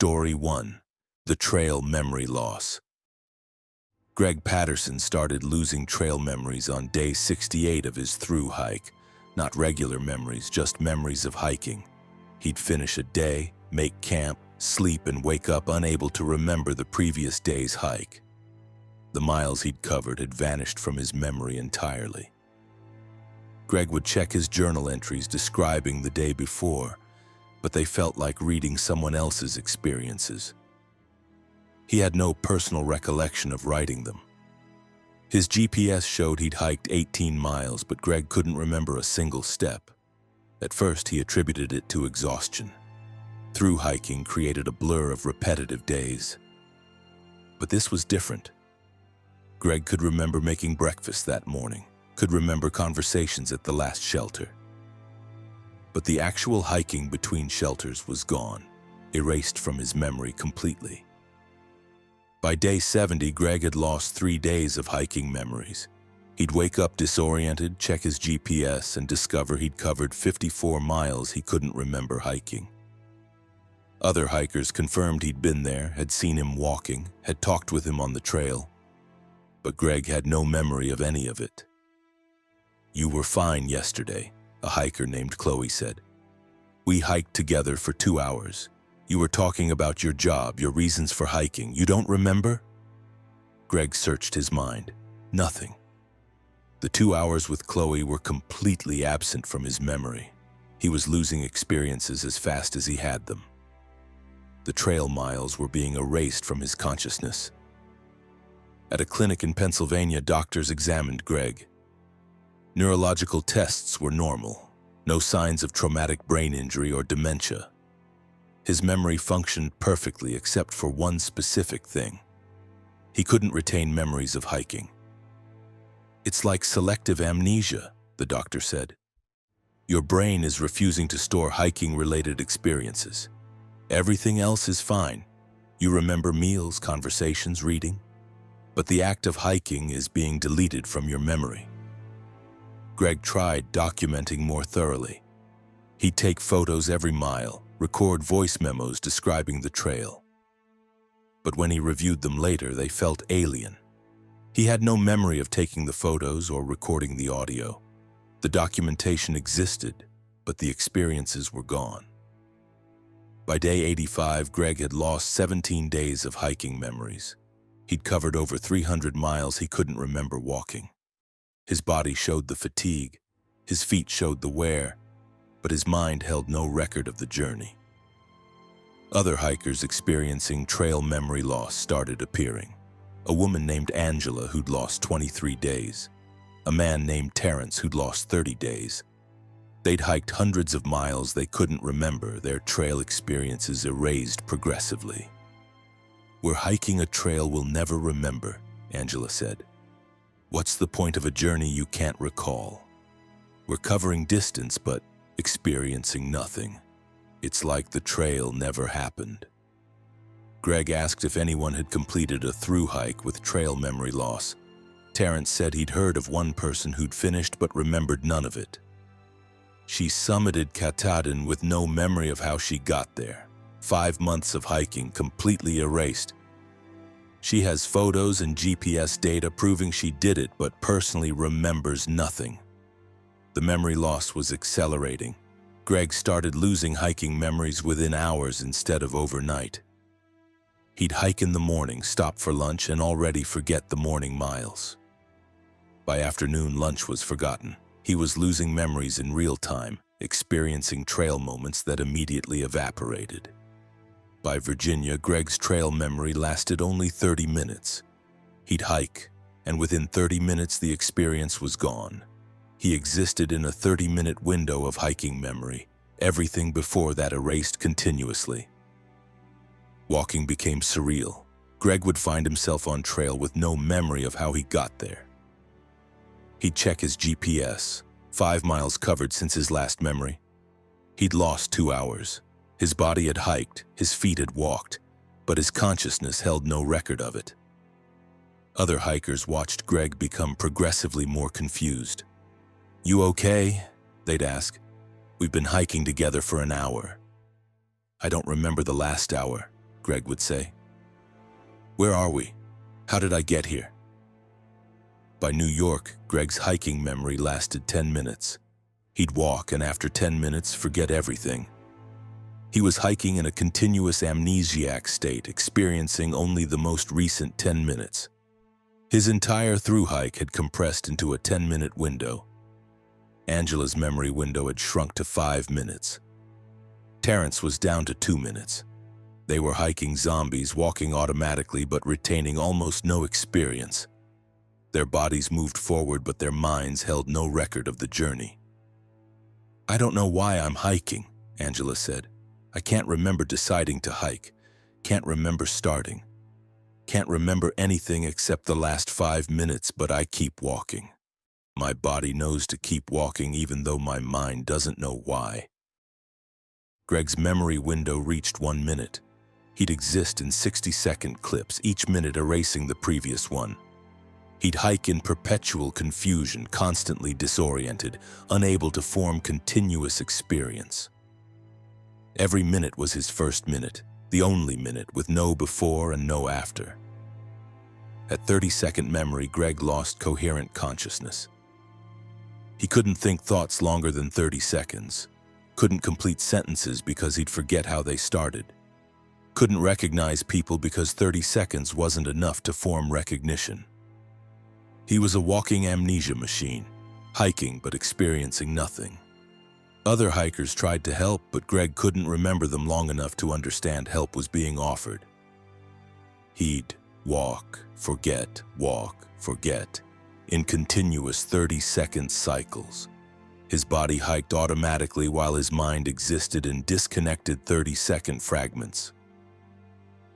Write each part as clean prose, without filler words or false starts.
Story 1. The Trail Memory Loss. Greg Patterson started losing trail memories on day 68 of his thru hike. Not regular memories, just memories of hiking. He'd finish a day, make camp, sleep, and wake up unable to remember the previous day's hike. The miles he'd covered had vanished from his memory entirely. Greg would check his journal entries describing the day before, but they felt like reading someone else's experiences. He had no personal recollection of writing them. His GPS showed he'd hiked 18 miles, but Greg couldn't remember a single step. At first, he attributed it to exhaustion. Thru hiking created a blur of repetitive days. But this was different. Greg could remember making breakfast that morning, could remember conversations at the last shelter. But the actual hiking between shelters was gone, erased from his memory completely. By day 70, Greg had lost 3 days of hiking memories. He'd wake up disoriented, check his GPS, and discover he'd covered 54 miles he couldn't remember hiking. Other hikers confirmed he'd been there, had seen him walking, had talked with him on the trail. But Greg had no memory of any of it. "You were fine yesterday," a hiker named Chloe said. "We hiked together for 2 hours. You were talking about your job, your reasons for hiking. You don't remember?" Greg searched his mind. Nothing. The 2 hours with Chloe were completely absent from his memory. He was losing experiences as fast as he had them. The trail miles were being erased from his consciousness. At a clinic in Pennsylvania, doctors examined Greg. Neurological tests were normal. No signs of traumatic brain injury or dementia. His memory functioned perfectly except for one specific thing. He couldn't retain memories of hiking. "It's like selective amnesia," the doctor said. "Your brain is refusing to store hiking-related experiences. Everything else is fine. You remember meals, conversations, reading. But the act of hiking is being deleted from your memory." Greg tried documenting more thoroughly. He'd take photos every mile, record voice memos describing the trail. But when he reviewed them later, they felt alien. He had no memory of taking the photos or recording the audio. The documentation existed, but the experiences were gone. By day 85, Greg had lost 17 days of hiking memories. He'd covered over 300 miles he couldn't remember walking. His body showed the fatigue, his feet showed the wear, but his mind held no record of the journey. Other hikers experiencing trail memory loss started appearing. A woman named Angela who'd lost 23 days. A man named Terrence who'd lost 30 days. They'd hiked hundreds of miles they couldn't remember, their trail experiences erased progressively. "We're hiking a trail we'll never remember," Angela said. "What's the point of a journey you can't recall? We're covering distance but experiencing nothing. It's like the trail never happened." Greg asked if anyone had completed a thru hike with trail memory loss. Terrence said he'd heard of one person who'd finished but remembered none of it. "She summited Katahdin with no memory of how she got there. 5 months of hiking completely erased. She has photos and GPS data proving she did it, but personally remembers nothing." The memory loss was accelerating. Greg started losing hiking memories within hours instead of overnight. He'd hike in the morning, stop for lunch, and already forget the morning miles. By afternoon, lunch was forgotten. He was losing memories in real time, experiencing trail moments that immediately evaporated. By Virginia, Greg's trail memory lasted only 30 minutes. He'd hike, and within 30 minutes the experience was gone. He existed in a 30-minute window of hiking memory, everything before that erased continuously. Walking became surreal. Greg would find himself on trail with no memory of how he got there. He'd check his GPS, 5 miles covered since his last memory. He'd lost 2 hours. His body had hiked, his feet had walked, but his consciousness held no record of it. Other hikers watched Greg become progressively more confused. "You okay?" they'd ask. "We've been hiking together for an hour." "I don't remember the last hour. Greg would say. "Where are we? How did I get here?" By New York, Greg's hiking memory lasted 10 minutes. He'd walk and after 10 minutes forget everything. He was hiking in a continuous amnesiac state, experiencing only the most recent 10 minutes. His entire thru-hike had compressed into a 10-minute window. Angela's memory window had shrunk to 5 minutes. Terrence was down to 2 minutes. They were hiking zombies, walking automatically but retaining almost no experience. Their bodies moved forward, but their minds held no record of the journey. "I don't know why I'm hiking," Angela said. "I can't remember deciding to hike. Can't remember starting. Can't remember anything except the last 5 minutes, but I keep walking. My body knows to keep walking even though my mind doesn't know why." Greg's memory window reached 1 minute. He'd exist in 60-second clips, each minute erasing the previous one. He'd hike in perpetual confusion, constantly disoriented, unable to form continuous experience. Every minute was his first minute, the only minute, with no before and no after. At 30-second memory, Greg lost coherent consciousness. He couldn't think thoughts longer than 30 seconds, couldn't complete sentences because he'd forget how they started, couldn't recognize people because 30 seconds wasn't enough to form recognition. He was a walking amnesia machine, hiking but experiencing nothing. Other hikers tried to help, but Greg couldn't remember them long enough to understand help was being offered. He'd walk, forget, in continuous 30-second cycles. His body hiked automatically while his mind existed in disconnected 30-second fragments.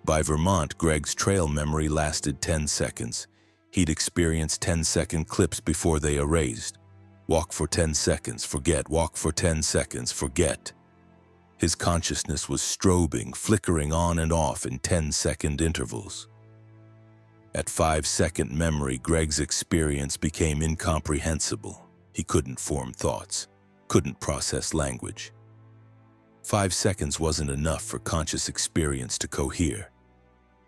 By Vermont, Greg's trail memory lasted 10 seconds. He'd experienced 10-second clips before they erased. Walk for 10 seconds, forget, walk for 10 seconds, forget. His consciousness was strobing, flickering on and off in 10-second intervals. At 5-second memory, Greg's experience became incomprehensible. He couldn't form thoughts, couldn't process language. 5 seconds wasn't enough for conscious experience to cohere.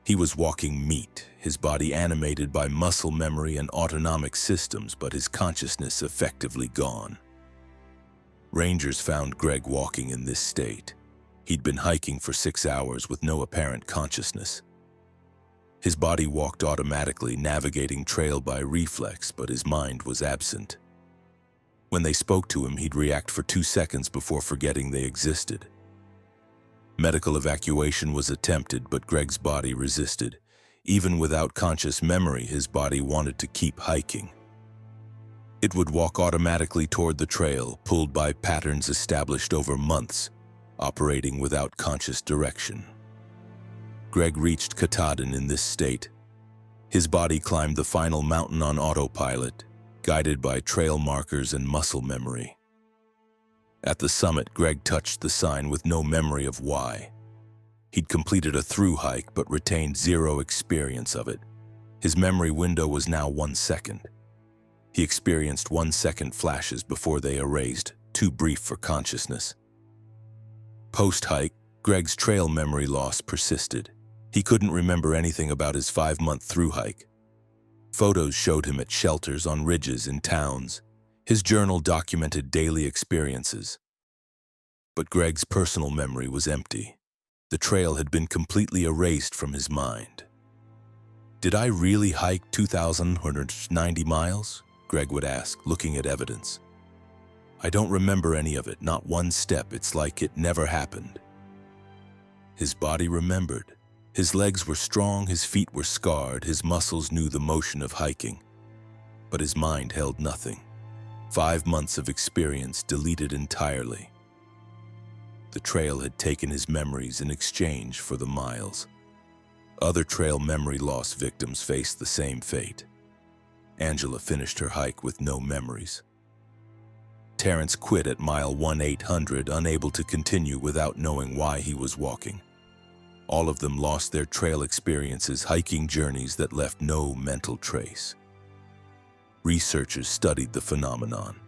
He was walking meat, his body animated by muscle memory and autonomic systems, but his consciousness effectively gone. Rangers found Greg walking in this state. He'd been hiking for 6 hours with no apparent consciousness. His body walked automatically, navigating trail by reflex, but his mind was absent. When they spoke to him, he'd react for 2 seconds before forgetting they existed. Medical evacuation was attempted, but Greg's body resisted. Even without conscious memory, his body wanted to keep hiking. It would walk automatically toward the trail, pulled by patterns established over months, operating without conscious direction. Greg reached Katahdin in this state. His body climbed the final mountain on autopilot, guided by trail markers and muscle memory. At the summit, Greg touched the sign with no memory of why. He'd completed a thru-hike but retained zero experience of it. His memory window was now 1 second. He experienced 1-second flashes before they erased, too brief for consciousness. Post-hike, Greg's trail memory loss persisted. He couldn't remember anything about his 5-month thru-hike. Photos showed him at shelters, on ridges, in towns. His journal documented daily experiences. But Greg's personal memory was empty. The trail had been completely erased from his mind. "Did I really hike 2,190 miles?" Greg would ask, looking at evidence. "I don't remember any of it, not one step. It's like it never happened." His body remembered. His legs were strong, his feet were scarred, his muscles knew the motion of hiking. But his mind held nothing. 5 months of experience deleted entirely. The trail had taken his memories in exchange for the miles. Other trail memory loss victims faced the same fate. Angela finished her hike with no memories. Terrence quit at mile 1,800, unable to continue without knowing why he was walking. All of them lost their trail experiences, hiking journeys that left no mental trace. Researchers studied the phenomenon.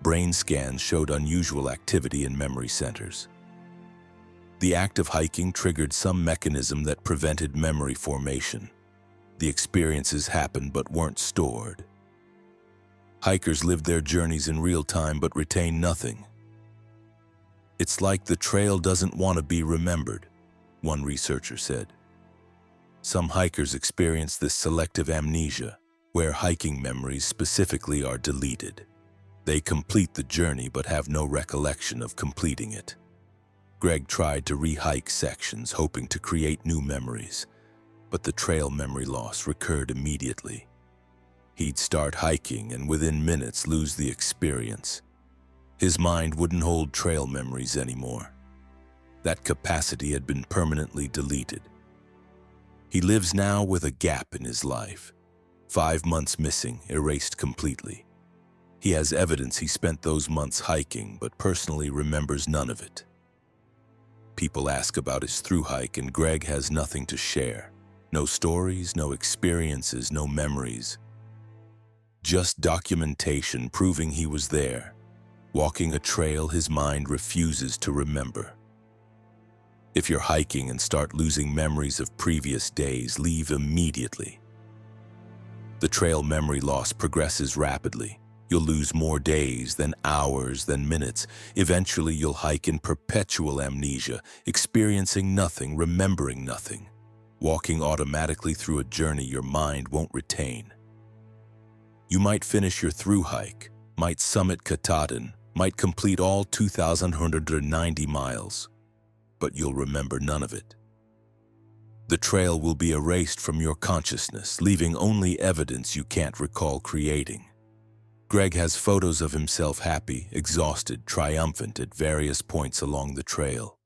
Brain scans showed unusual activity in memory centers. The act of hiking triggered some mechanism that prevented memory formation. The experiences happened but weren't stored. Hikers lived their journeys in real time but retained nothing. It's like the trail doesn't want to be remembered, one researcher said. Some hikers experience this selective amnesia, where hiking memories specifically are deleted. They complete the journey but have no recollection of completing it. Greg tried to re-hike sections, hoping to create new memories, but the trail memory loss recurred immediately. He'd start hiking and within minutes lose the experience. His mind wouldn't hold trail memories anymore. That capacity had been permanently deleted. He lives now with a gap in his life. 5 months missing, erased completely. He has evidence he spent those months hiking, but personally remembers none of it. People ask about his thru-hike, and Greg has nothing to share. No stories, no experiences, no memories. Just documentation proving he was there. Walking a trail his mind refuses to remember. If you're hiking and start losing memories of previous days, leave immediately. The trail memory loss progresses rapidly. You'll lose more days, then hours, then minutes. Eventually, you'll hike in perpetual amnesia, experiencing nothing, remembering nothing, walking automatically through a journey your mind won't retain. You might finish your thru-hike, might summit Katahdin, might complete all 2,190 miles, but you'll remember none of it. The trail will be erased from your consciousness, leaving only evidence you can't recall creating. Greg has photos of himself happy, exhausted, triumphant at various points along the trail.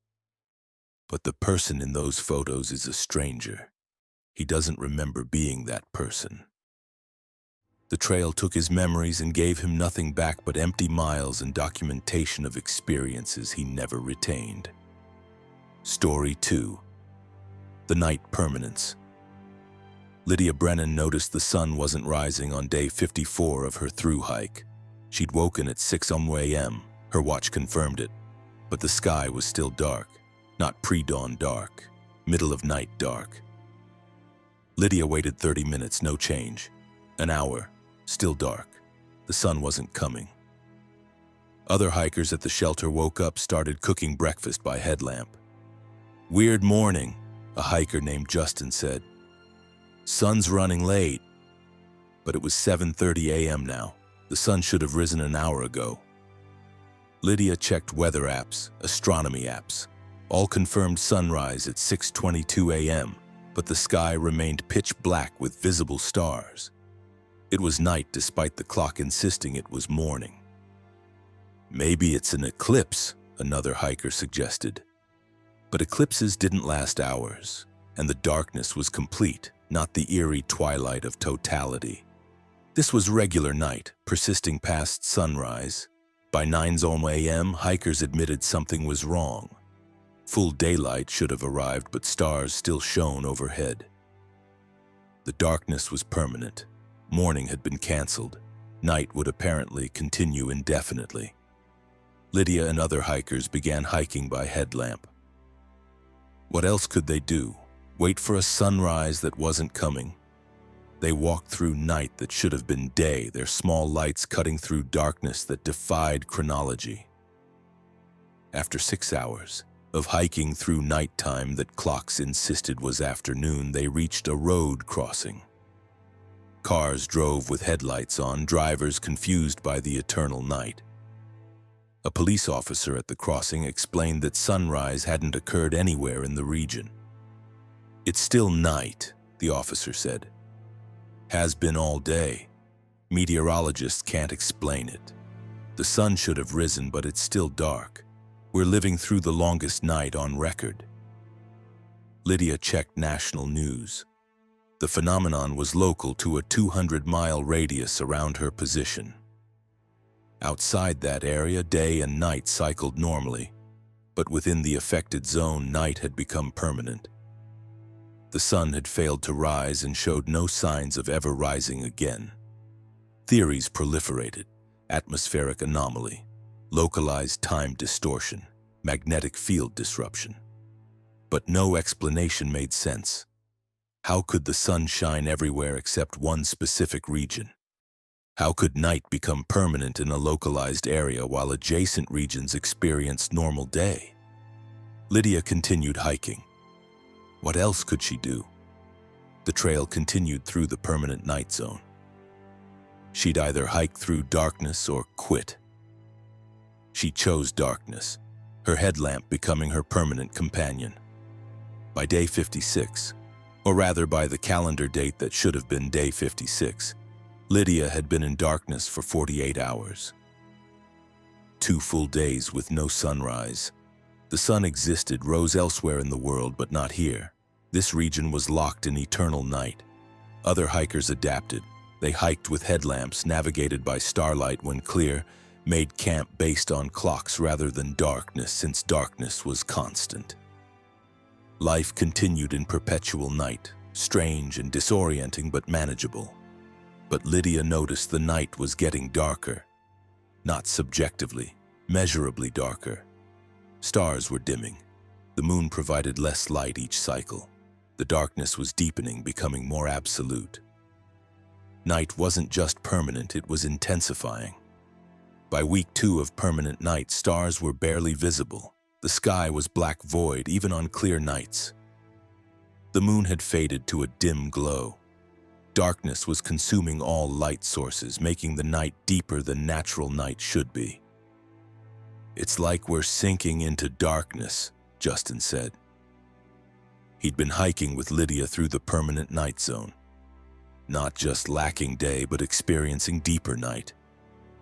But the person in those photos is a stranger. He doesn't remember being that person. The trail took his memories and gave him nothing back but empty miles and documentation of experiences he never retained. Story 2. The Night Permanence. Lydia Brennan noticed the sun wasn't rising on day 54 of her thru-hike. She'd woken at 6 a.m. Her watch confirmed it, but the sky was still dark. Not pre-dawn dark, middle of night dark. Lydia waited 30 minutes, no change. An hour, still dark. The sun wasn't coming. Other hikers at the shelter woke up, started cooking breakfast by headlamp. "Weird morning," a hiker named Justin said. "Sun's running late." But it was 7:30 a.m. now. The sun should have risen an hour ago. Lydia checked weather apps, astronomy apps. All confirmed sunrise at 6:22 a.m., but the sky remained pitch black with visible stars. It was night despite the clock insisting it was morning. "Maybe it's an eclipse," another hiker suggested. But eclipses didn't last hours, and the darkness was complete, not the eerie twilight of totality. This was regular night, persisting past sunrise. By 9 a.m., hikers admitted something was wrong. Full daylight should have arrived, but stars still shone overhead. The darkness was permanent. Morning had been canceled. Night would apparently continue indefinitely. Lydia and other hikers began hiking by headlamp. What else could they do? Wait for a sunrise that wasn't coming? They walked through night that should have been day, their small lights cutting through darkness that defied chronology. After 6 hours of hiking through nighttime that clocks insisted was afternoon, they reached a road crossing. Cars drove with headlights on, drivers confused by the eternal night. A police officer at the crossing explained that sunrise hadn't occurred anywhere in the region. "It's still night," the officer said. "Has been all day. Meteorologists can't explain it. The sun should have risen, but it's still dark. We're living through the longest night on record." Lydia checked national news. The phenomenon was local to a 200-mile radius around her position. Outside that area, day and night cycled normally, but within the affected zone, night had become permanent. The sun had failed to rise and showed no signs of ever rising again. Theories proliferated: atmospheric anomaly, localized time distortion, magnetic field disruption. But no explanation made sense. How could the sun shine everywhere except one specific region? How could night become permanent in a localized area while adjacent regions experienced normal day? Lydia continued hiking. What else could she do? The trail continued through the permanent night zone. She'd either hike through darkness or quit. She chose darkness, her headlamp becoming her permanent companion. By day 56, or rather by the calendar date that should have been day 56, Lydia had been in darkness for 48 hours. 2 full days with no sunrise. The sun existed, rose elsewhere in the world, but not here. This region was locked in eternal night. Other hikers adapted. They hiked with headlamps, navigated by starlight when clear, made camp based on clocks rather than darkness, since darkness was constant. Life continued in perpetual night, strange and disorienting but manageable. But Lydia noticed the night was getting darker. Not subjectively, measurably darker. Stars were dimming. The moon provided less light each cycle. The darkness was deepening, becoming more absolute. Night wasn't just permanent, it was intensifying. By week 2 of permanent night, stars were barely visible. The sky was black void, even on clear nights. The moon had faded to a dim glow. Darkness was consuming all light sources, making the night deeper than natural night should be. "It's like we're sinking into darkness," Justin said. He'd been hiking with Lydia through the permanent night zone. Not just lacking day, but experiencing deeper night.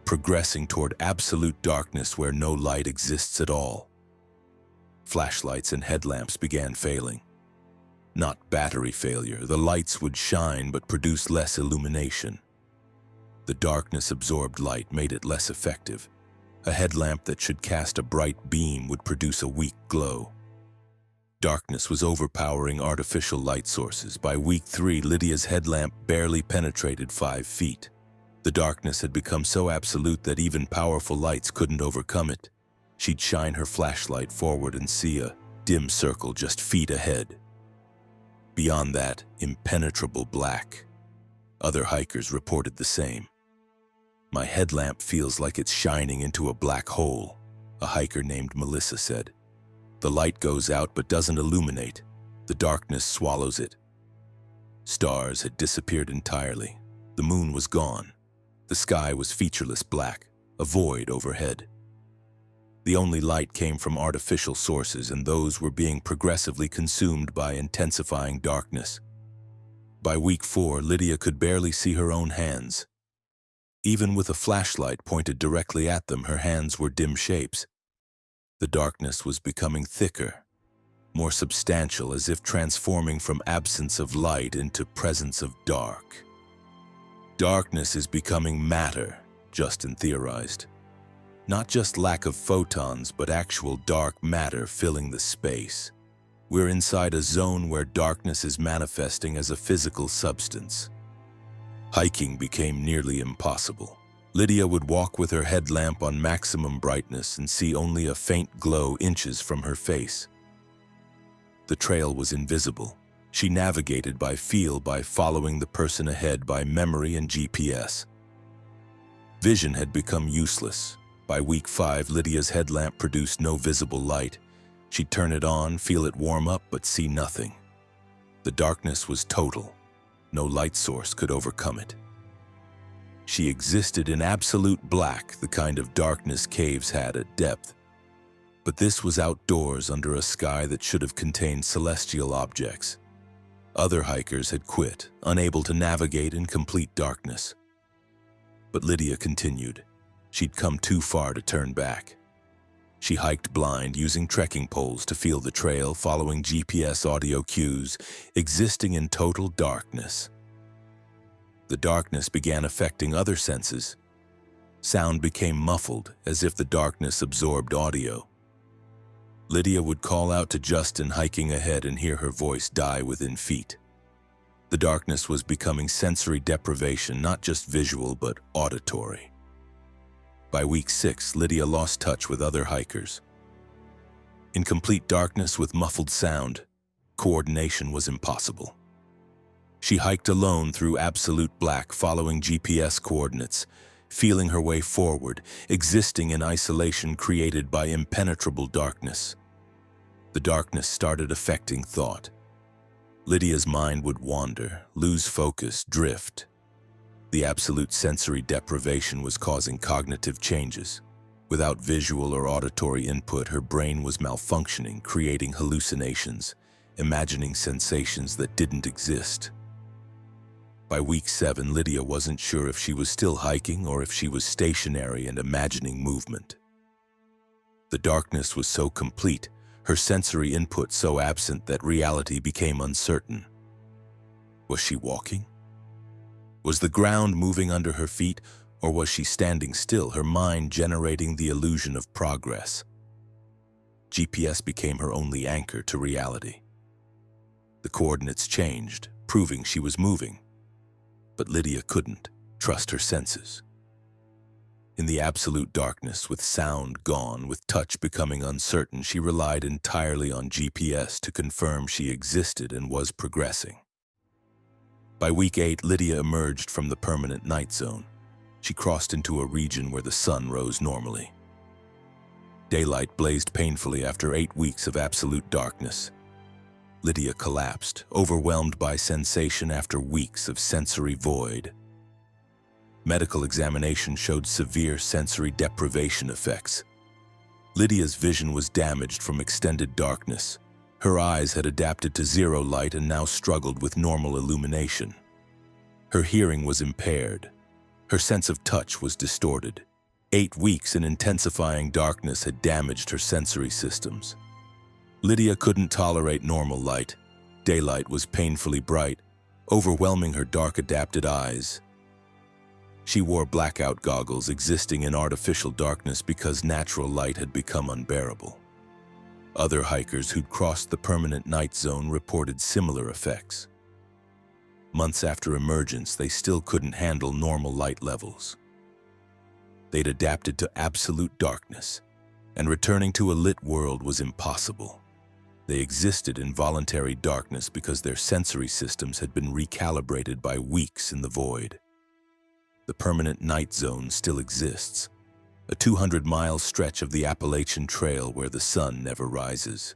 Progressing toward absolute darkness where no light exists at all. Flashlights and headlamps began failing. Not battery failure, the lights would shine but produce less illumination. The darkness absorbed light, made it less effective. A headlamp that should cast a bright beam would produce a weak glow. Darkness was overpowering artificial light sources. By week 3, Lydia's headlamp barely penetrated 5 feet. The darkness had become so absolute that even powerful lights couldn't overcome it. She'd shine her flashlight forward and see a dim circle just feet ahead. Beyond that, impenetrable black. Other hikers reported the same. "My headlamp feels like it's shining into a black hole," a hiker named Melissa said. "The light goes out but doesn't illuminate. The darkness swallows it." Stars had disappeared entirely. The moon was gone. The sky was featureless black, a void overhead. The only light came from artificial sources, and those were being progressively consumed by intensifying darkness. By week 4, Lydia could barely see her own hands. Even with a flashlight pointed directly at them, her hands were dim shapes. The darkness was becoming thicker, more substantial, as if transforming from absence of light into presence of dark. "Darkness is becoming matter," Justin theorized. "Not just lack of photons, but actual dark matter filling the space. We're inside a zone where darkness is manifesting as a physical substance." Hiking became nearly impossible. Lydia would walk with her headlamp on maximum brightness and see only a faint glow inches from her face. The trail was invisible. She navigated by feel, by following the person ahead, by memory and GPS. Vision had become useless. By week 5, Lydia's headlamp produced no visible light. She'd turn it on, feel it warm up, but see nothing. The darkness was total. No light source could overcome it. She existed in absolute black, the kind of darkness caves had at depth. But this was outdoors under a sky that should have contained celestial objects. Other hikers had quit, unable to navigate in complete darkness. But Lydia continued. She'd come too far to turn back. She hiked blind, using trekking poles to feel the trail, following GPS audio cues, existing in total darkness. The darkness began affecting other senses. Sound became muffled, as if the darkness absorbed audio. Lydia would call out to Justin hiking ahead and hear her voice die within feet. The darkness was becoming sensory deprivation, not just visual but auditory. By week 6, Lydia lost touch with other hikers. In complete darkness with muffled sound, coordination was impossible. She hiked alone through absolute black, following GPS coordinates, feeling her way forward, existing in isolation created by impenetrable darkness. The darkness started affecting thought. Lydia's mind would wander, lose focus, drift. The absolute sensory deprivation was causing cognitive changes. Without visual or auditory input, her brain was malfunctioning, creating hallucinations, imagining sensations that didn't exist. By week 7, Lydia wasn't sure if she was still hiking or if she was stationary and imagining movement. The darkness was so complete, her sensory input so absent that reality became uncertain. Was she walking? Was the ground moving under her feet, or was she standing still, her mind generating the illusion of progress? GPS became her only anchor to reality. The coordinates changed, proving she was moving. But Lydia couldn't trust her senses. In the absolute darkness, with sound gone, with touch becoming uncertain, she relied entirely on GPS to confirm she existed and was progressing. By week 8, Lydia emerged from the permanent night zone. She crossed into a region where the sun rose normally. Daylight blazed painfully after 8 weeks of absolute darkness. Lydia collapsed, overwhelmed by sensation after weeks of sensory void. Medical examination showed severe sensory deprivation effects. Lydia's vision was damaged from extended darkness. Her eyes had adapted to zero light and now struggled with normal illumination. Her hearing was impaired. Her sense of touch was distorted. 8 weeks in intensifying darkness had damaged her sensory systems. Lydia couldn't tolerate normal light. Daylight was painfully bright, overwhelming her dark-adapted eyes. She wore blackout goggles, existing in artificial darkness because natural light had become unbearable. Other hikers who'd crossed the permanent night zone reported similar effects. Months after emergence, they still couldn't handle normal light levels. They'd adapted to absolute darkness, and returning to a lit world was impossible. They existed in voluntary darkness because their sensory systems had been recalibrated by weeks in the void. The permanent night zone still exists, a 200-mile stretch of the Appalachian Trail where the sun never rises.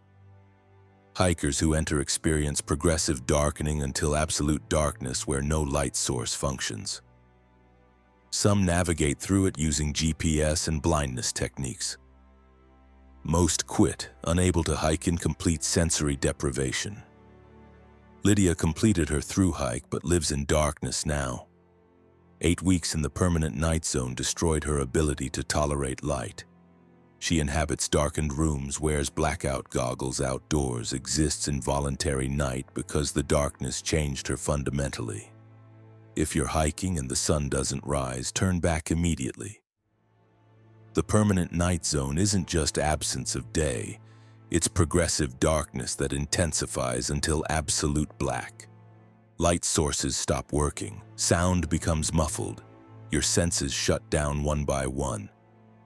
Hikers who enter experience progressive darkening until absolute darkness where no light source functions. Some navigate through it using GPS and blindness techniques. Most quit, unable to hike in complete sensory deprivation. Lydia completed her thru hike but lives in darkness now. 8 weeks in the permanent night zone destroyed her ability to tolerate light. She inhabits darkened rooms, wears blackout goggles outdoors, exists in voluntary night because the darkness changed her fundamentally. If you're hiking and the sun doesn't rise, turn back immediately. The permanent night zone isn't just absence of day, it's progressive darkness that intensifies until absolute black. Light sources stop working, sound becomes muffled, your senses shut down one by one.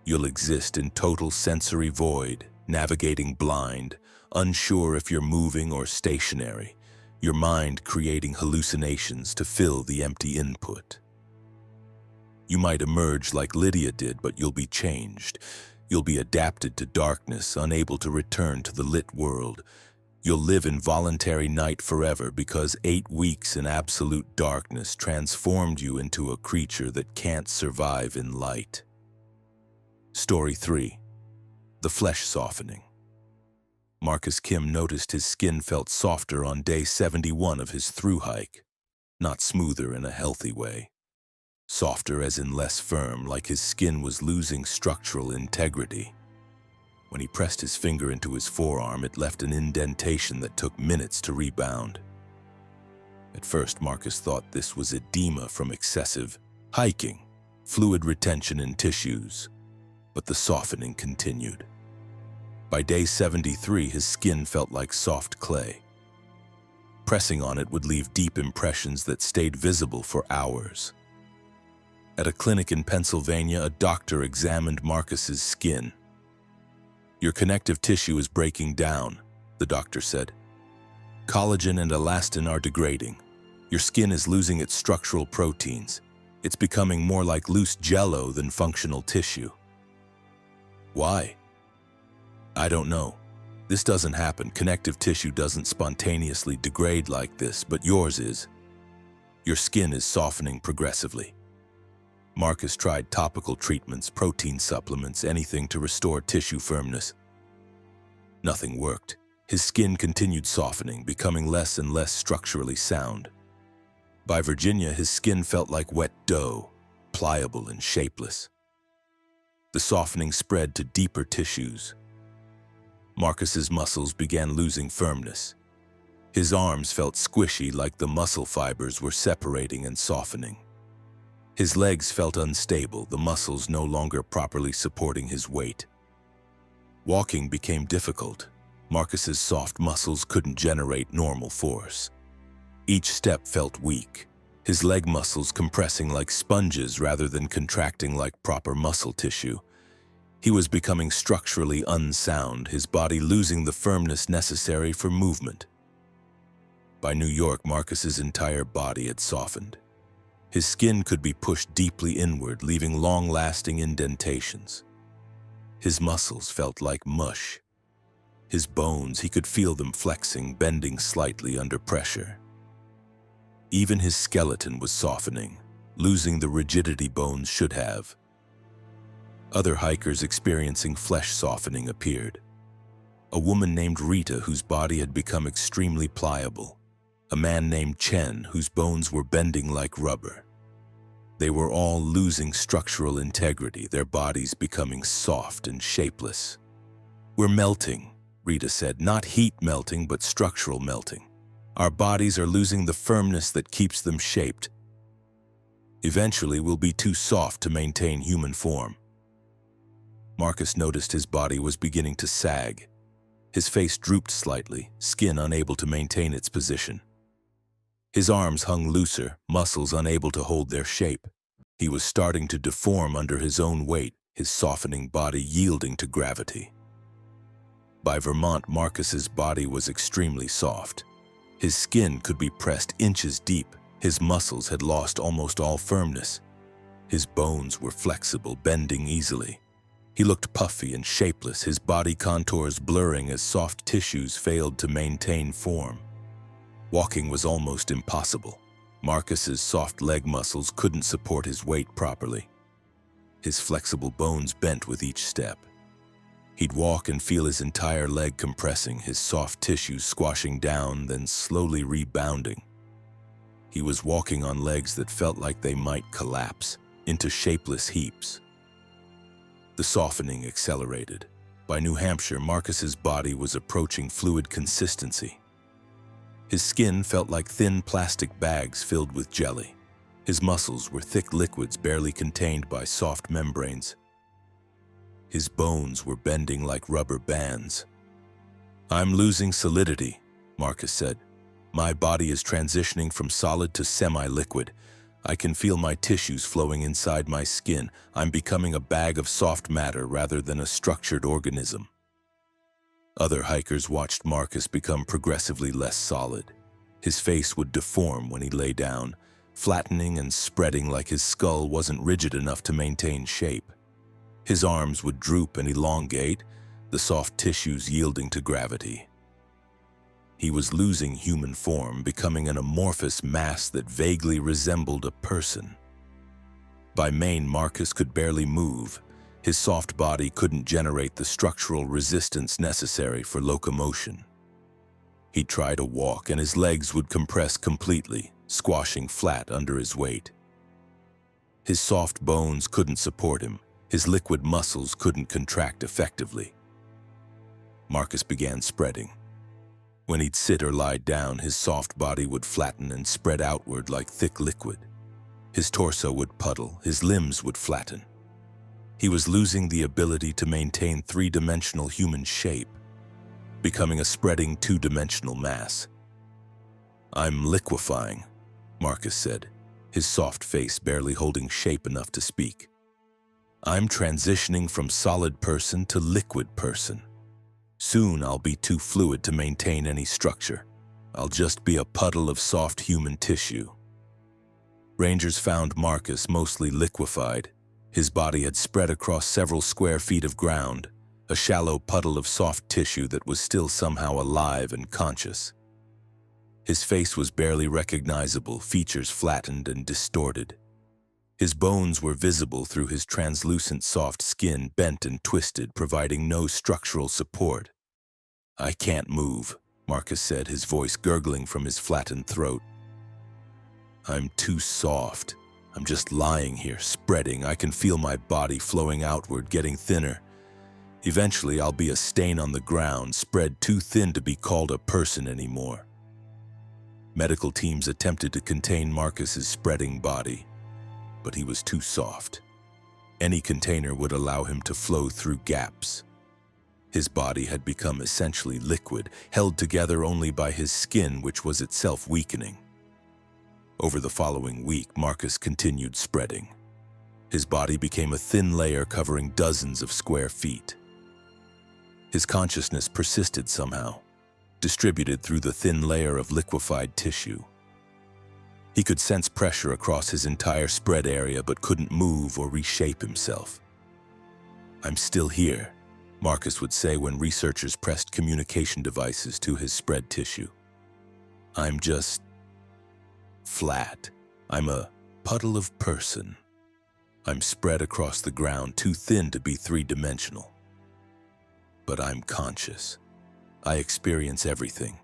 You'll exist in total sensory void, navigating blind, unsure if you're moving or stationary, your mind creating hallucinations to fill the empty input. You might emerge like Lydia did, but you'll be changed. You'll be adapted to darkness, unable to return to the lit world. You'll live in voluntary night forever because 8 weeks in absolute darkness transformed you into a creature that can't survive in light. Story 3. The flesh softening. Marcus Kim noticed his skin felt softer on day 71 of his thru hike, not smoother in a healthy way. Softer as in less firm, like his skin was losing structural integrity. When he pressed his finger into his forearm, it left an indentation that took minutes to rebound. At first, Marcus thought this was edema from excessive hiking, fluid retention in tissues, but the softening continued. By day 73, his skin felt like soft clay. Pressing on it would leave deep impressions that stayed visible for hours. At a clinic in Pennsylvania, a doctor examined Marcus's skin. Your connective tissue is breaking down, the doctor said. Collagen and elastin are degrading. Your skin is losing its structural proteins. It's becoming more like loose jello than functional tissue. Why? I don't know. This doesn't happen. Connective tissue doesn't spontaneously degrade like this, but yours is. Your skin is softening progressively. Marcus tried topical treatments, protein supplements, anything to restore tissue firmness. Nothing worked. His skin continued softening, becoming less and less structurally sound. By Virginia, his skin felt like wet dough, pliable and shapeless. The softening spread to deeper tissues. Marcus's muscles began losing firmness. His arms felt squishy, like the muscle fibers were separating and softening. His legs felt unstable, the muscles no longer properly supporting his weight. Walking became difficult. Marcus's soft muscles couldn't generate normal force. Each step felt weak, his leg muscles compressing like sponges rather than contracting like proper muscle tissue. He was becoming structurally unsound, his body losing the firmness necessary for movement. By New York, Marcus's entire body had softened. His skin could be pushed deeply inward, leaving long-lasting indentations. His muscles felt like mush. His bones, he could feel them flexing, bending slightly under pressure. Even his skeleton was softening, losing the rigidity bones should have. Other hikers experiencing flesh softening appeared. A woman named Rita, whose body had become extremely pliable. A man named Chen, whose bones were bending like rubber. They were all losing structural integrity, their bodies becoming soft and shapeless. "We're melting," Rita said, "not heat melting, but structural melting. Our bodies are losing the firmness that keeps them shaped. Eventually, we'll be too soft to maintain human form." Marcus noticed his body was beginning to sag. His face drooped slightly, skin unable to maintain its position. His arms hung looser, muscles unable to hold their shape. He was starting to deform under his own weight, his softening body yielding to gravity. By Vermont, Marcus's body was extremely soft. His skin could be pressed inches deep. His muscles had lost almost all firmness. His bones were flexible, bending easily. He looked puffy and shapeless, his body contours blurring as soft tissues failed to maintain form. Walking was almost impossible. Marcus's soft leg muscles couldn't support his weight properly. His flexible bones bent with each step. He'd walk and feel his entire leg compressing, his soft tissues squashing down, then slowly rebounding. He was walking on legs that felt like they might collapse into shapeless heaps. The softening accelerated. By New Hampshire, Marcus's body was approaching fluid consistency. His skin felt like thin plastic bags filled with jelly. His muscles were thick liquids barely contained by soft membranes. His bones were bending like rubber bands. "I'm losing solidity," Marcus said. "My body is transitioning from solid to semi-liquid. I can feel my tissues flowing inside my skin. I'm becoming a bag of soft matter rather than a structured organism." Other hikers watched Marcus become progressively less solid. His face would deform when he lay down, flattening and spreading like his skull wasn't rigid enough to maintain shape. His arms would droop and elongate, the soft tissues yielding to gravity. He was losing human form, becoming an amorphous mass that vaguely resembled a person. By Maine, Marcus could barely move. His soft body couldn't generate the structural resistance necessary for locomotion. He'd try to walk, and his legs would compress completely, squashing flat under his weight. His soft bones couldn't support him. His liquid muscles couldn't contract effectively. Marcus began spreading. When he'd sit or lie down, his soft body would flatten and spread outward like thick liquid. His torso would puddle, his limbs would flatten. He was losing the ability to maintain three-dimensional human shape, becoming a spreading two-dimensional mass. "I'm liquefying," Marcus said, his soft face barely holding shape enough to speak. "I'm transitioning from solid person to liquid person." Soon I'll be too fluid to maintain any structure. I'll just be a puddle of soft human tissue. Rangers found Marcus mostly liquefied. His body had spread across several square feet of ground, a shallow puddle of soft tissue that was still somehow alive and conscious. His face was barely recognizable, features flattened and distorted. His bones were visible through his translucent soft skin, bent and twisted, providing no structural support. "I can't move," Marcus said, his voice gurgling from his flattened throat. "I'm too soft. I'm just lying here, spreading. I can feel my body flowing outward, getting thinner. Eventually, I'll be a stain on the ground, spread too thin to be called a person anymore." Medical teams attempted to contain Marcus's spreading body, but he was too soft. Any container would allow him to flow through gaps. His body had become essentially liquid, held together only by his skin, which was itself weakening. Over the following week, Marcus continued spreading. His body became a thin layer covering dozens of square feet. His consciousness persisted somehow, distributed through the thin layer of liquefied tissue. He could sense pressure across his entire spread area but couldn't move or reshape himself. "I'm still here," Marcus would say when researchers pressed communication devices to his spread tissue. "I'm just flat. I'm a puddle of person. I'm spread across the ground, too thin to be three-dimensional. But I'm conscious. I experience everything."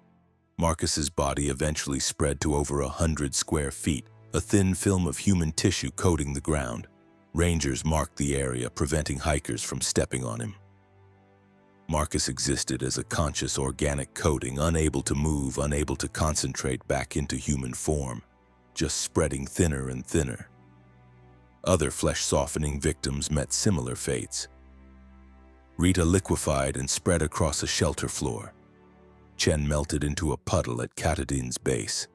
Marcus's body eventually spread to over 100 square feet, a thin film of human tissue coating the ground. Rangers marked the area, preventing hikers from stepping on him. Marcus existed as a conscious organic coating, unable to move, unable to concentrate back into human form, just spreading thinner and thinner. Other flesh-softening victims met similar fates. Rita liquefied and spread across a shelter floor. Chen melted into a puddle at Katadin's base.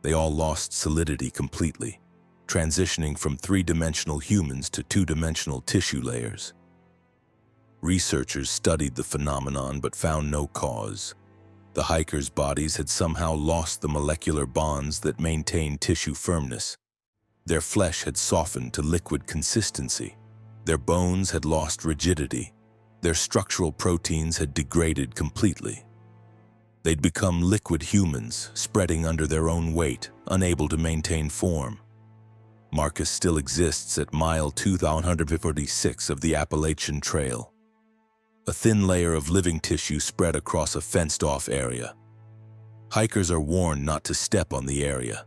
They all lost solidity completely, transitioning from three-dimensional humans to two-dimensional tissue layers. Researchers studied the phenomenon but found no cause. The hikers' bodies had somehow lost the molecular bonds that maintained tissue firmness. Their flesh had softened to liquid consistency. Their bones had lost rigidity. Their structural proteins had degraded completely. They'd become liquid humans, spreading under their own weight, unable to maintain form. Marcus still exists at mile 2146 of the Appalachian Trail. A thin layer of living tissue spread across a fenced-off area. Hikers are warned not to step on the area.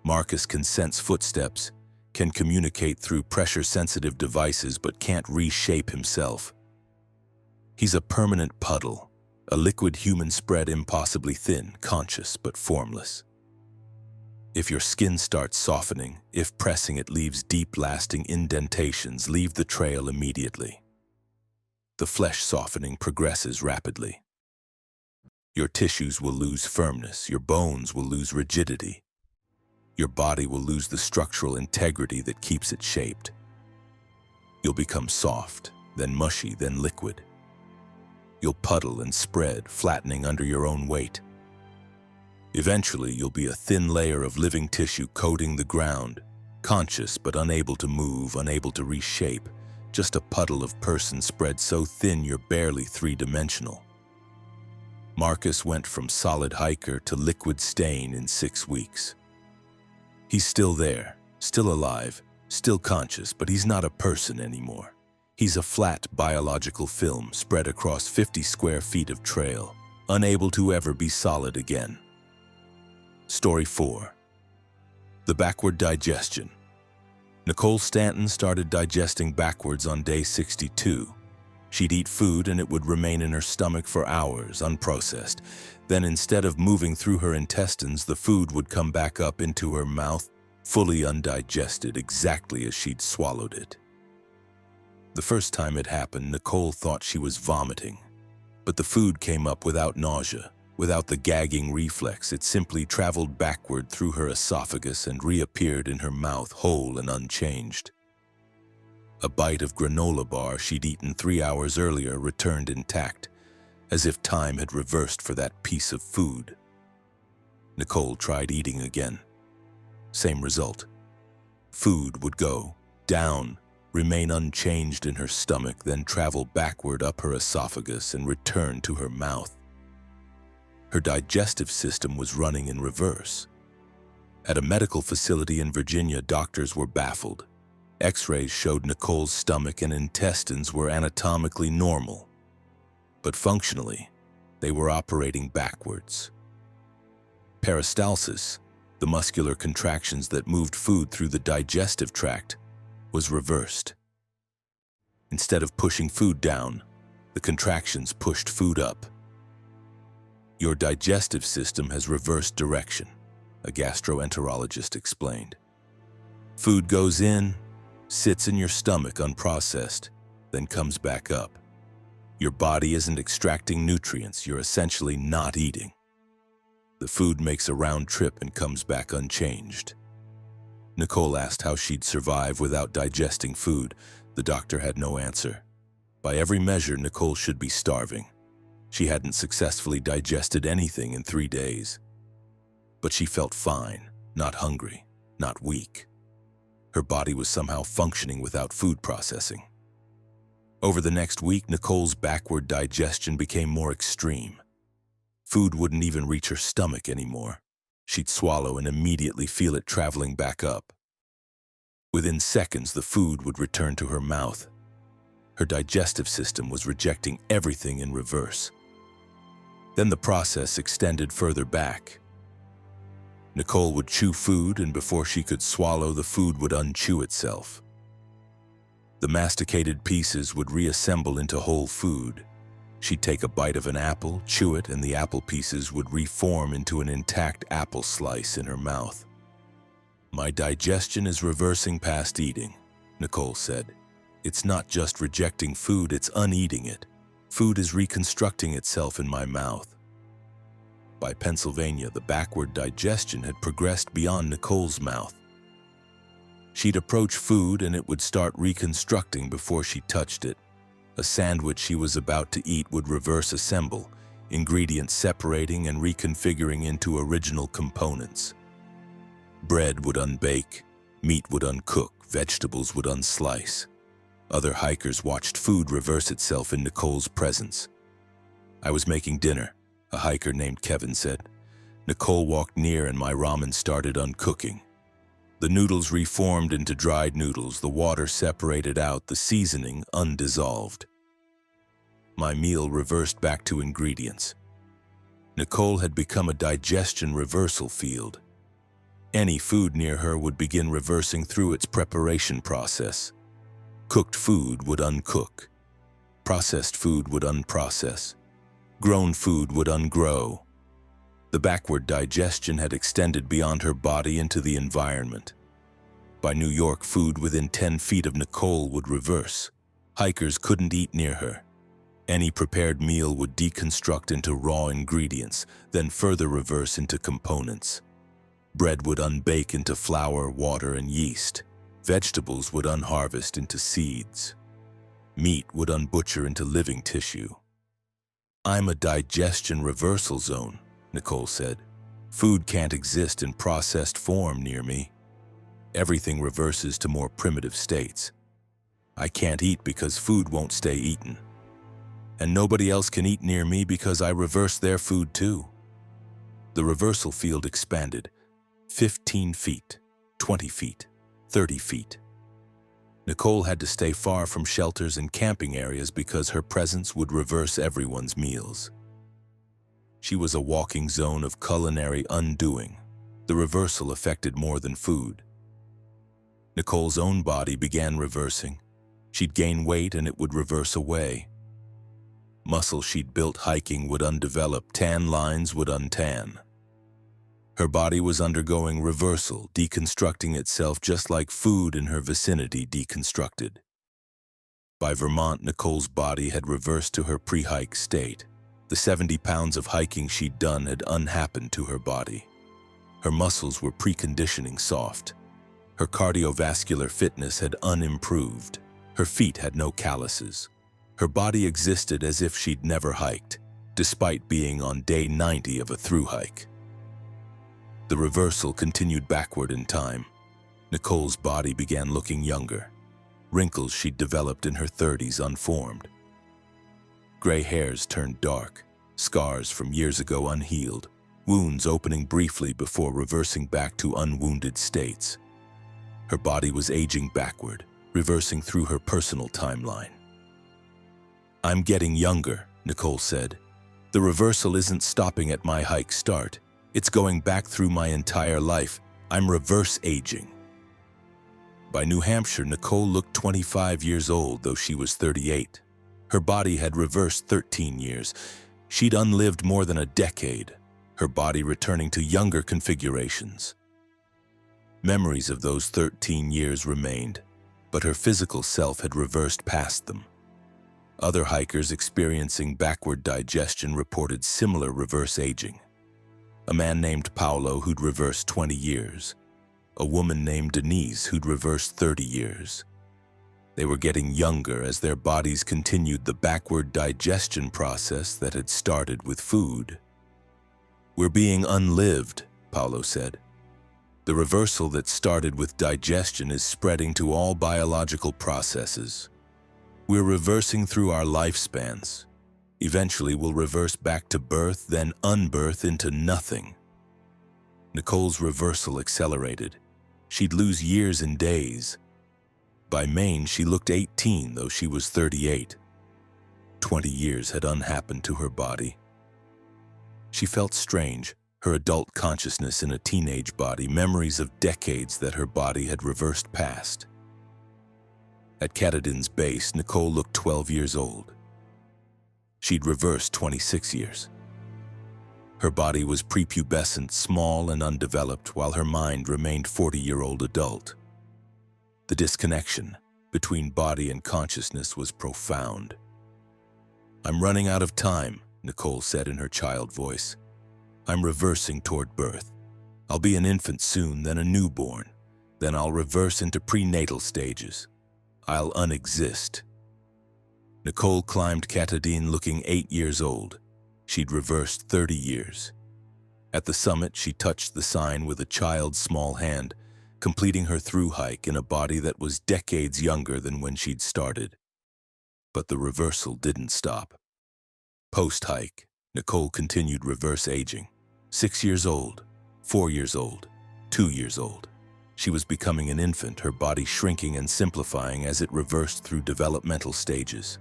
Marcus can sense footsteps, can communicate through pressure-sensitive devices, but can't reshape himself. He's a permanent puddle, a liquid human spread impossibly thin, conscious but formless. If your skin starts softening, if pressing it leaves deep, lasting indentations, leave the trail immediately. The flesh softening progresses rapidly. Your tissues will lose firmness, your bones will lose rigidity. Your body will lose the structural integrity that keeps it shaped. You'll become soft, then mushy, then liquid. You'll puddle and spread, flattening under your own weight. Eventually, you'll be a thin layer of living tissue coating the ground, conscious but unable to move, unable to reshape, just a puddle of person spread so thin you're barely three-dimensional. Marcus went from solid hiker to liquid stain in 6 weeks. He's still there, still alive, still conscious, but he's not a person anymore. He's a flat biological film spread across 50 square feet of trail, unable to ever be solid again. Story 4. The backward digestion. Nicole Stanton started digesting backwards on day 62. She'd eat food and it would remain in her stomach for hours, unprocessed. Then instead of moving through her intestines, the food would come back up into her mouth, fully undigested, exactly as she'd swallowed it. The first time it happened, Nicole thought she was vomiting. But the food came up without nausea, without the gagging reflex. It simply traveled backward through her esophagus and reappeared in her mouth whole and unchanged. A bite of granola bar she'd eaten 3 hours earlier returned intact, as if time had reversed for that piece of food. Nicole tried eating again. Same result. Food would go down, remain unchanged in her stomach, then travel backward up her esophagus and return to her mouth. Her digestive system was running in reverse. At a medical facility in Virginia, doctors were baffled. X-rays showed Nicole's stomach and intestines were anatomically normal, but functionally, they were operating backwards. Peristalsis, the muscular contractions that moved food through the digestive tract, was reversed. Instead of pushing food down, the contractions pushed food up. Your digestive system has reversed direction, a gastroenterologist explained. Food goes in, sits in your stomach unprocessed, then comes back up. Your body isn't extracting nutrients, you're essentially not eating. The food makes a round trip and comes back unchanged. Nicole asked how she'd survive without digesting food. The doctor had no answer. By every measure, Nicole should be starving. She hadn't successfully digested anything in 3 days. But she felt fine, not hungry, not weak. Her body was somehow functioning without food processing. Over the next week, Nicole's backward digestion became more extreme. Food wouldn't even reach her stomach anymore. She'd swallow and immediately feel it traveling back up. Within seconds, the food would return to her mouth. Her digestive system was rejecting everything in reverse. Then the process extended further back. Nicole would chew food, and before she could swallow, the food would unchew itself. The masticated pieces would reassemble into whole food. She'd take a bite of an apple, chew it, and the apple pieces would reform into an intact apple slice in her mouth. "My digestion is reversing past eating," Nicole said. "It's not just rejecting food, it's uneating it. Food is reconstructing itself in my mouth." By Pennsylvania, the backward digestion had progressed beyond Nicole's mouth. She'd approach food and it would start reconstructing before she touched it. A sandwich she was about to eat would reverse assemble, ingredients separating and reconfiguring into original components. Bread would unbake, meat would uncook, vegetables would unslice. Other hikers watched food reverse itself in Nicole's presence. "I was making dinner," a hiker named Kevin said. "Nicole walked near and my ramen started uncooking. The noodles reformed into dried noodles, the water separated out, the seasoning undissolved. My meal reversed back to ingredients." Nicole had become a digestion reversal field. Any food near her would begin reversing through its preparation process. Cooked food would uncook. Processed food would unprocess. Grown food would ungrow. The backward digestion had extended beyond her body into the environment. By New York, food within 10 feet of Nicole would reverse. Hikers couldn't eat near her. Any prepared meal would deconstruct into raw ingredients, then further reverse into components. Bread would unbake into flour, water, and yeast. Vegetables would unharvest into seeds. Meat would unbutcher into living tissue. "I'm a digestion reversal zone," Nicole said. "Food can't exist in processed form near me. Everything reverses to more primitive states. I can't eat because food won't stay eaten. And nobody else can eat near me because I reverse their food too." The reversal field expanded. 15 feet, 20 feet, 30 feet. Nicole had to stay far from shelters and camping areas because her presence would reverse everyone's meals. She was a walking zone of culinary undoing. The reversal affected more than food. Nicole's own body began reversing. She'd gain weight and it would reverse away. Muscle she'd built hiking would undevelop, tan lines would untan. Her body was undergoing reversal, deconstructing itself just like food in her vicinity deconstructed. By Vermont, Nicole's body had reversed to her pre-hike state. The 70 pounds of hiking she'd done had unhappened to her body. Her muscles were preconditioning soft. Her cardiovascular fitness had unimproved. Her feet had no calluses. Her body existed as if she'd never hiked. despite being on day 90 of a thru-hike. The reversal continued backward in time. Nicole's body began looking younger. Wrinkles she'd developed in her 30s unformed. Gray hairs turned dark, scars from years ago unhealed, wounds opening briefly before reversing back to unwounded states. Her body was aging backward, reversing through her personal timeline. "I'm getting younger," Nicole said. "The reversal isn't stopping at my hike start. It's going back through my entire life. I'm reverse aging." By New Hampshire, Nicole looked 25 years old, though she was 38. Her body had reversed 13 years. She'd unlived more than a decade, her body returning to younger configurations. Memories of those 13 years remained, but her physical self had reversed past them. Other hikers experiencing backward digestion reported similar reverse aging. A man named Paolo who'd reversed 20 years. A woman named Denise who'd reversed 30 years. They were getting younger as their bodies continued the backward digestion process that had started with food. "We're being unlived," Paolo said. "The reversal that started with digestion is spreading to all biological processes. We're reversing through our lifespans. Eventually we'll reverse back to birth, then unbirth into nothing." Nicole's reversal accelerated. She'd lose years in days. By Maine, she looked 18, though she was 38. 20 years had unhappened to her body. She felt strange, her adult consciousness in a teenage body, memories of decades that her body had reversed past. At Katahdin's base, Nicole looked 12 years old. She'd reversed 26 years. Her body was prepubescent, small and undeveloped, while her mind remained 40-year-old adult. The disconnection between body and consciousness was profound. "I'm running out of time," Nicole said in her child voice. "I'm reversing toward birth. I'll be an infant soon, then a newborn. Then I'll reverse into prenatal stages. I'll unexist." Nicole climbed Katahdin looking 8 years old. She'd reversed 30 years. At the summit, she touched the sign with a child's small hand, completing her thru-hike in a body that was decades younger than when she'd started. But the reversal didn't stop. Post-hike, Nicole continued reverse aging. 6 years old, 4 years old, 2 years old. She was becoming an infant, her body shrinking and simplifying as it reversed through developmental stages.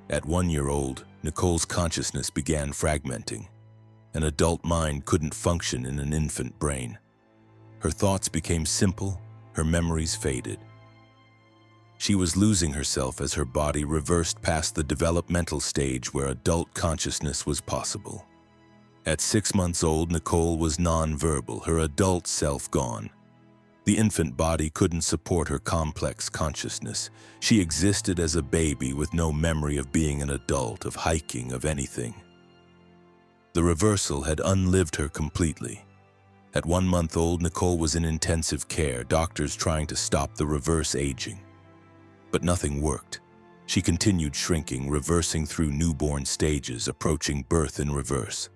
At 1 year old, Nicole's consciousness began fragmenting. An adult mind couldn't function in an infant brain. Her thoughts became simple, her memories faded. She was losing herself as her body reversed past the developmental stage where adult consciousness was possible. At 6 months old, Nicole was non-verbal, her adult self gone. The infant body couldn't support her complex consciousness. She existed as a baby with no memory of being an adult, of hiking, of anything. The reversal had unlived her completely. At 1 month old, Nicole was in intensive care, doctors trying to stop the reverse aging. But nothing worked. She continued shrinking, reversing through newborn stages, approaching birth in reverse.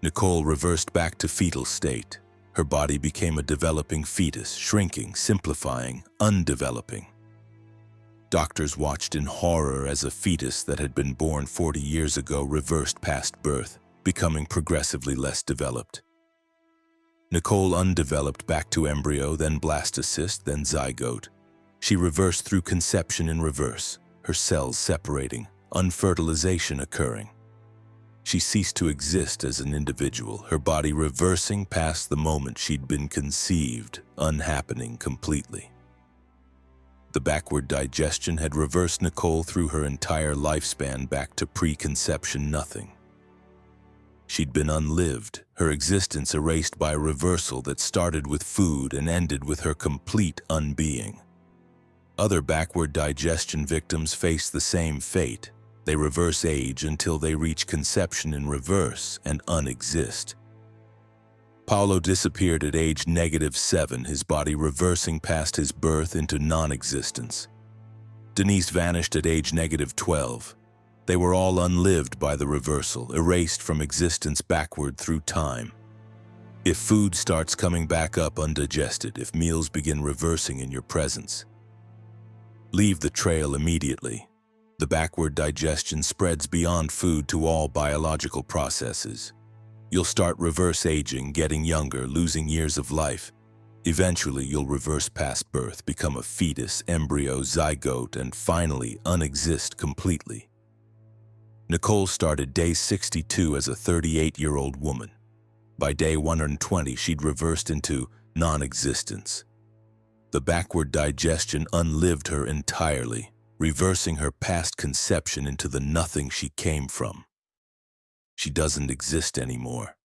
Nicole reversed back to fetal state. Her body became a developing fetus, shrinking, simplifying, undeveloping. Doctors watched in horror as a fetus that had been born 40 years ago reversed past birth, becoming progressively less developed. Nicole undeveloped back to embryo, then blastocyst, then zygote. She reversed through conception in reverse, her cells separating, unfertilization occurring. She ceased to exist as an individual, her body reversing past the moment she'd been conceived, unhappening completely. The backward digestion had reversed Nicole through her entire lifespan back to preconception nothing. She'd been unlived, her existence erased by a reversal that started with food and ended with her complete unbeing. Other backward digestion victims face the same fate. They reverse age until they reach conception in reverse and unexist. Paolo disappeared at age -7, his body reversing past his birth into non-existence. Denise vanished at age -12. They were all unlived by the reversal, erased from existence backward through time. If food starts coming back up undigested, if meals begin reversing in your presence, leave the trail immediately. The backward digestion spreads beyond food to all biological processes. You'll start reverse aging, getting younger, losing years of life. Eventually, you'll reverse past birth, become a fetus, embryo, zygote, and finally unexist completely. Nicole started day 62 as a 38-year-old woman. By day 120, she'd reversed into non-existence. The backward digestion unlived her entirely, reversing her past conception into the nothing she came from. She doesn't exist anymore.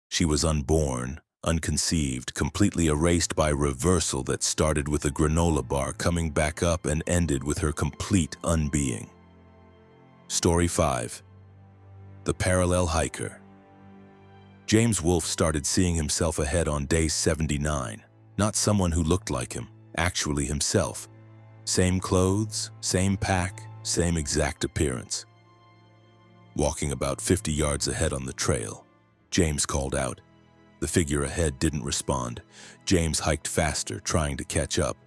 She was unborn, unconceived, completely erased by reversal that started with a granola bar coming back up and ended with her complete unbeing. Story 5. The Parallel Hiker. James Wolfe started seeing himself ahead on day 79, not someone who looked like him, actually himself. Same clothes, same pack, same exact appearance. Walking about 50 yards ahead on the trail, James called out. The figure ahead didn't respond. James hiked faster, trying to catch up.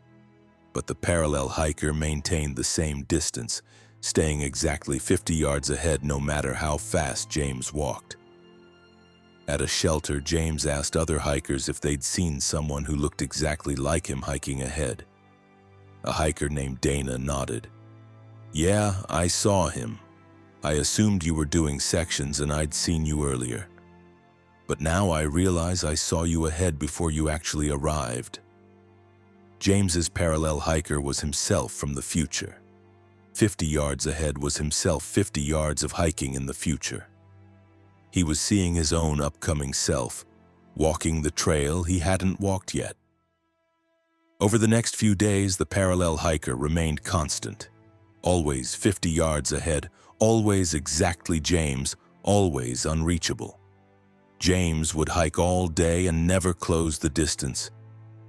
But the parallel hiker maintained the same distance, staying exactly 50 yards ahead no matter how fast James walked. At a shelter, James asked other hikers if they'd seen someone who looked exactly like him hiking ahead. A hiker named Dana nodded. "Yeah, I saw him. I assumed you were doing sections and I'd seen you earlier. But now I realize I saw you ahead before you actually arrived." James's parallel hiker was himself from the future. 50 yards ahead was himself 50 yards of hiking in the future. He was seeing his own upcoming self, walking the trail he hadn't walked yet. Over the next few days, the parallel hiker remained constant. Always 50 yards ahead, always exactly James, always unreachable. James would hike all day and never close the distance.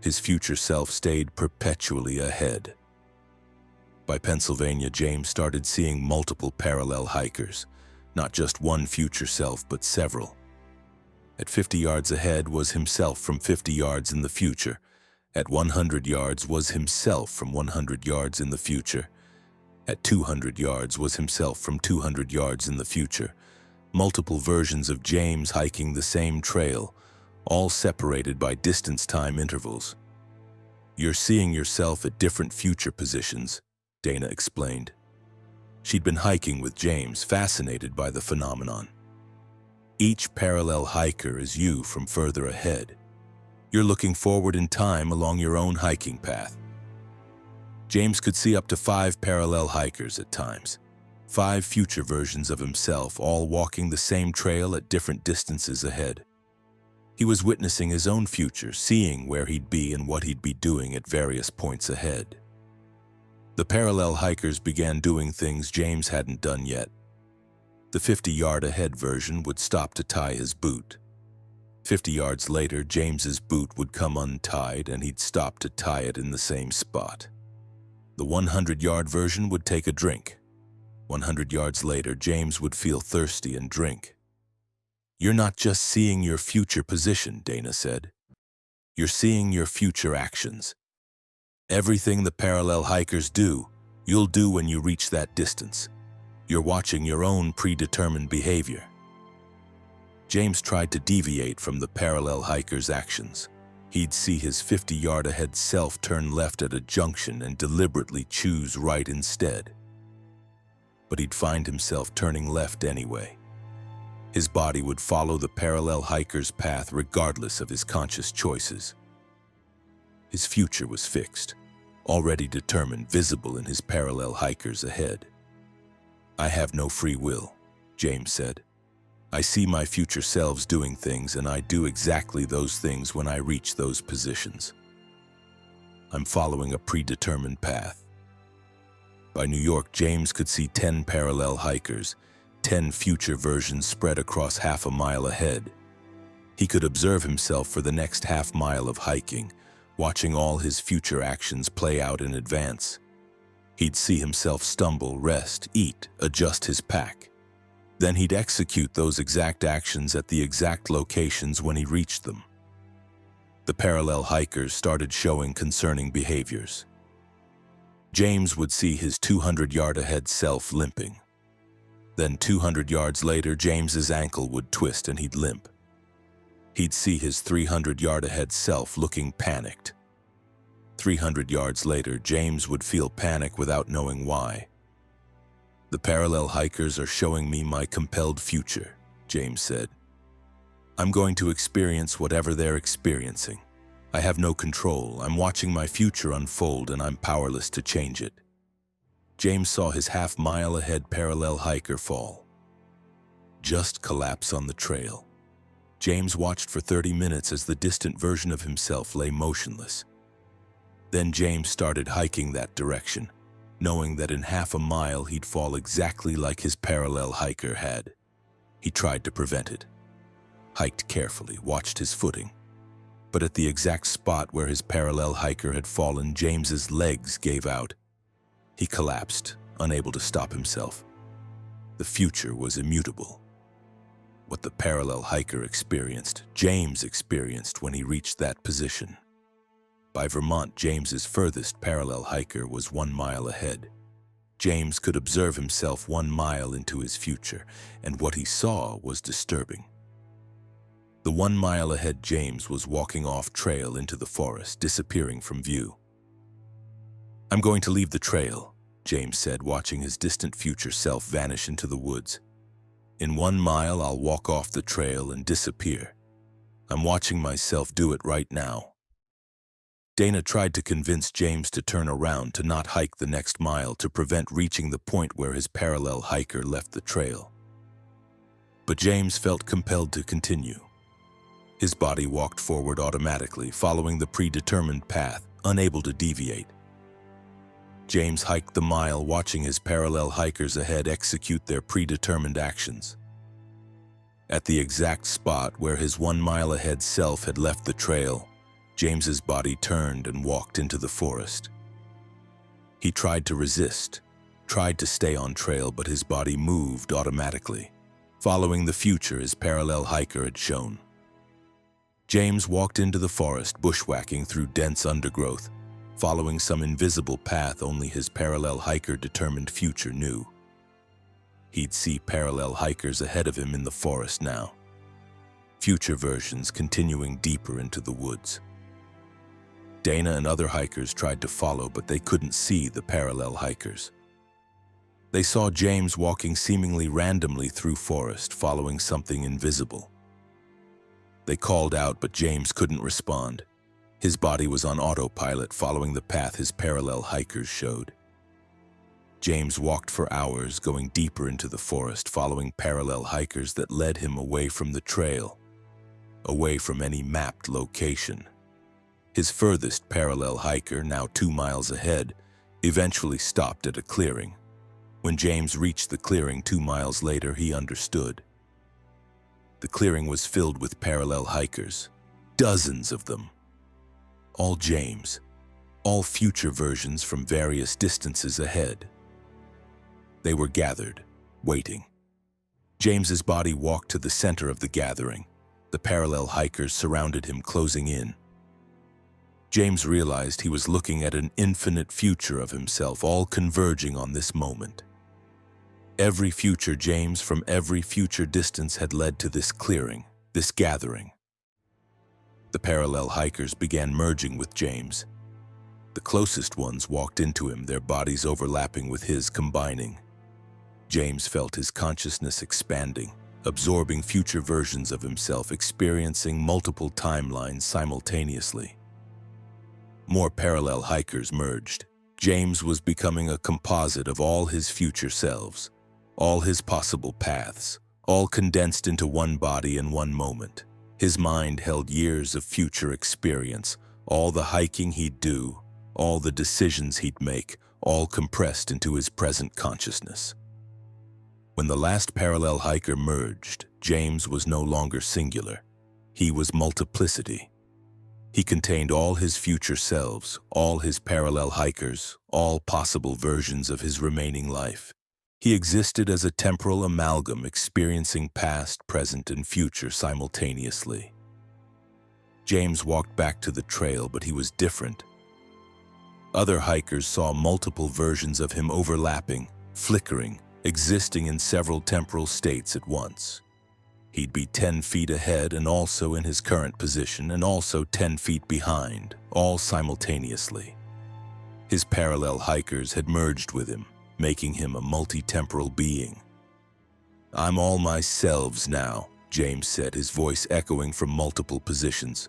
His future self stayed perpetually ahead. By Pennsylvania, James started seeing multiple parallel hikers, not just one future self, but several. At 50 yards ahead was himself from 50 yards in the future. At 100 yards was himself from 100 yards in the future. At 200 yards was himself from 200 yards in the future. Multiple versions of James hiking the same trail, all separated by distance-time intervals. "You're seeing yourself at different future positions," Dana explained. She'd been hiking with James, fascinated by the phenomenon. Each parallel hiker is you from further ahead. You're looking forward in time along your own hiking path. James could see up to 5 parallel hikers at times. 5 future versions of himself, all walking the same trail at different distances ahead. He was witnessing his own future, seeing where he'd be and what he'd be doing at various points ahead. The parallel hikers began doing things James hadn't done yet. The 50-yard ahead version would stop to tie his boot. 50 yards later, James's boot would come untied and he'd stop to tie it in the same spot. The 100-yard version would take a drink. 100 yards later, James would feel thirsty and drink. "You're not just seeing your future position," Dana said. "You're seeing your future actions. Everything the parallel hikers do, you'll do when you reach that distance. You're watching your own predetermined behavior." James tried to deviate from the parallel hiker's actions. He'd see his 50-yard ahead self turn left at a junction and deliberately choose right instead. But he'd find himself turning left anyway. His body would follow the parallel hiker's path regardless of his conscious choices. His future was fixed, already determined, visible in his parallel hikers ahead. "I have no free will," James said. "I see my future selves doing things, and I do exactly those things when I reach those positions. I'm following a predetermined path." By New York, James could see 10 parallel hikers, 10 future versions spread across half a mile ahead. He could observe himself for the next half mile of hiking, watching all his future actions play out in advance. He'd see himself stumble, rest, eat, adjust his pack. Then he'd execute those exact actions at the exact locations when he reached them. The parallel hikers started showing concerning behaviors. James would see his 200-yard-ahead self limping. Then 200 yards later, James's ankle would twist and he'd limp. He'd see his 300-yard-ahead self looking panicked. 300 yards later, James would feel panic without knowing why. "The parallel hikers are showing me my compelled future," James said. "I'm going to experience whatever they're experiencing. I have no control. I'm watching my future unfold and I'm powerless to change it." James saw his half-mile-ahead parallel hiker fall, just collapse on the trail. James watched for 30 minutes as the distant version of himself lay motionless. Then James started hiking that direction, knowing that in half a mile he'd fall exactly like his parallel hiker had. He tried to prevent it. Hiked carefully, watched his footing. But at the exact spot where his parallel hiker had fallen, James's legs gave out. He collapsed, unable to stop himself. The future was immutable. What the parallel hiker experienced, James experienced when he reached that position. By Vermont, James's furthest parallel hiker was 1 mile ahead. James could observe himself 1 mile into his future, and what he saw was disturbing. The 1 mile ahead James was walking off trail into the forest, disappearing from view. "I'm going to leave the trail," James said, watching his distant future self vanish into the woods. "In 1 mile, I'll walk off the trail and disappear. I'm watching myself do it right now." Dana tried to convince James to turn around, to not hike the next mile, to prevent reaching the point where his parallel hiker left the trail. But James felt compelled to continue. His body walked forward automatically, following the predetermined path, unable to deviate. James hiked the mile, watching his parallel hikers ahead execute their predetermined actions. At the exact spot where his 1 mile ahead self had left the trail, James's body turned and walked into the forest. He tried to resist, tried to stay on trail, but his body moved automatically, following the future his parallel hiker had shown. James walked into the forest, bushwhacking through dense undergrowth, following some invisible path only his parallel hiker-determined future knew. He'd see parallel hikers ahead of him in the forest now, future versions continuing deeper into the woods. Dana and other hikers tried to follow, but they couldn't see the parallel hikers. They saw James walking seemingly randomly through forest, following something invisible. They called out, but James couldn't respond. His body was on autopilot, following the path his parallel hikers showed. James walked for hours, going deeper into the forest, following parallel hikers that led him away from the trail, away from any mapped location. His furthest parallel hiker, now 2 miles ahead, eventually stopped at a clearing. When James reached the clearing 2 miles later, he understood. The clearing was filled with parallel hikers, dozens of them. All James, all future versions from various distances ahead. They were gathered, waiting. James's body walked to the center of the gathering. The parallel hikers surrounded him, closing in. James realized he was looking at an infinite future of himself, all converging on this moment. Every future James from every future distance had led to this clearing, this gathering. The parallel hikers began merging with James. The closest ones walked into him, their bodies overlapping with his, combining. James felt his consciousness expanding, absorbing future versions of himself, experiencing multiple timelines simultaneously. More parallel hikers merged. James was becoming a composite of all his future selves, all his possible paths, all condensed into one body in one moment. His mind held years of future experience, all the hiking he'd do, all the decisions he'd make, all compressed into his present consciousness. When the last parallel hiker merged, James was no longer singular. He was multiplicity. He contained all his future selves, all his parallel hikers, all possible versions of his remaining life. He existed as a temporal amalgam experiencing past, present, and future simultaneously. James walked back to the trail, but he was different. Other hikers saw multiple versions of him overlapping, flickering, existing in several temporal states at once. He'd be 10 feet ahead and also in his current position, and also 10 feet behind, all simultaneously. His parallel hikers had merged with him, making him a multi-temporal being. "I'm all my selves now," James said, his voice echoing from multiple positions.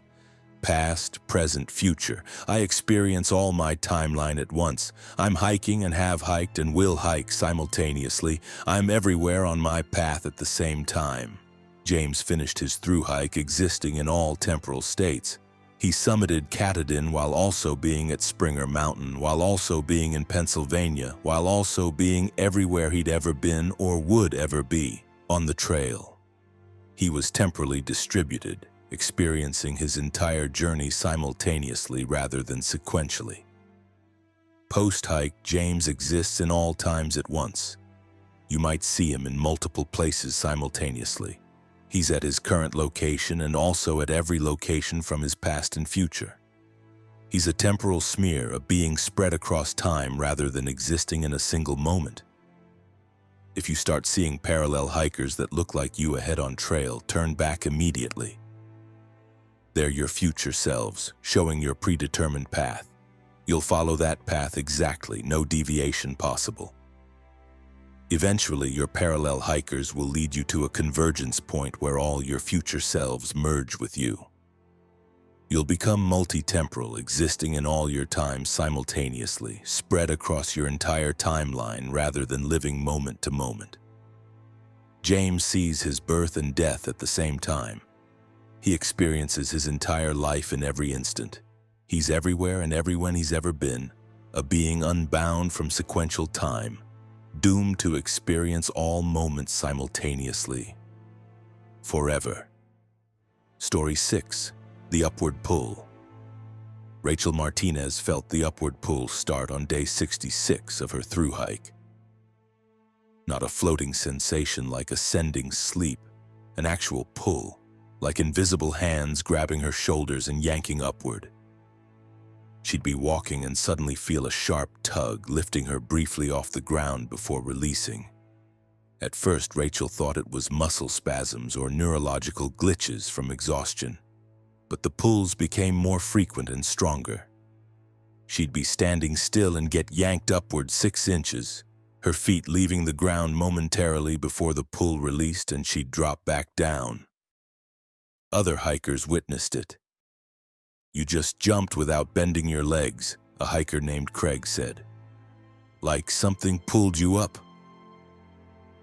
"Past, present, future. I experience all my timeline at once. I'm hiking and have hiked and will hike simultaneously. I'm everywhere on my path at the same time." James finished his thru-hike existing in all temporal states. He summited Katahdin while also being at Springer Mountain, while also being in Pennsylvania, while also being everywhere he'd ever been or would ever be on the trail. He was temporally distributed, experiencing his entire journey simultaneously rather than sequentially. Post-hike, James exists in all times at once. You might see him in multiple places simultaneously. He's at his current location and also at every location from his past and future. He's a temporal smear, a being spread across time rather than existing in a single moment. If you start seeing parallel hikers that look like you ahead on trail, turn back immediately. They're your future selves, showing your predetermined path. You'll follow that path exactly, no deviation possible. Eventually, your parallel hikers will lead you to a convergence point where all your future selves merge with you. You'll become multi-temporal, existing in all your time simultaneously, spread across your entire timeline rather than living moment to moment. James sees his birth and death at the same time. He experiences his entire life in every instant. He's everywhere and everyone he's ever been, a being unbound from sequential time, doomed to experience all moments simultaneously. Forever. Story 6. The Upward Pull. Rachel Martinez felt the upward pull start on day 66 of her thru-hike. Not a floating sensation like ascending sleep, an actual pull, like invisible hands grabbing her shoulders and yanking upward. She'd be walking and suddenly feel a sharp tug lifting her briefly off the ground before releasing. At first, Rachel thought it was muscle spasms or neurological glitches from exhaustion, but the pulls became more frequent and stronger. She'd be standing still and get yanked upward 6 inches, her feet leaving the ground momentarily before the pull released and she'd drop back down. Other hikers witnessed it. "You just jumped without bending your legs," a hiker named Craig said. "Like something pulled you up."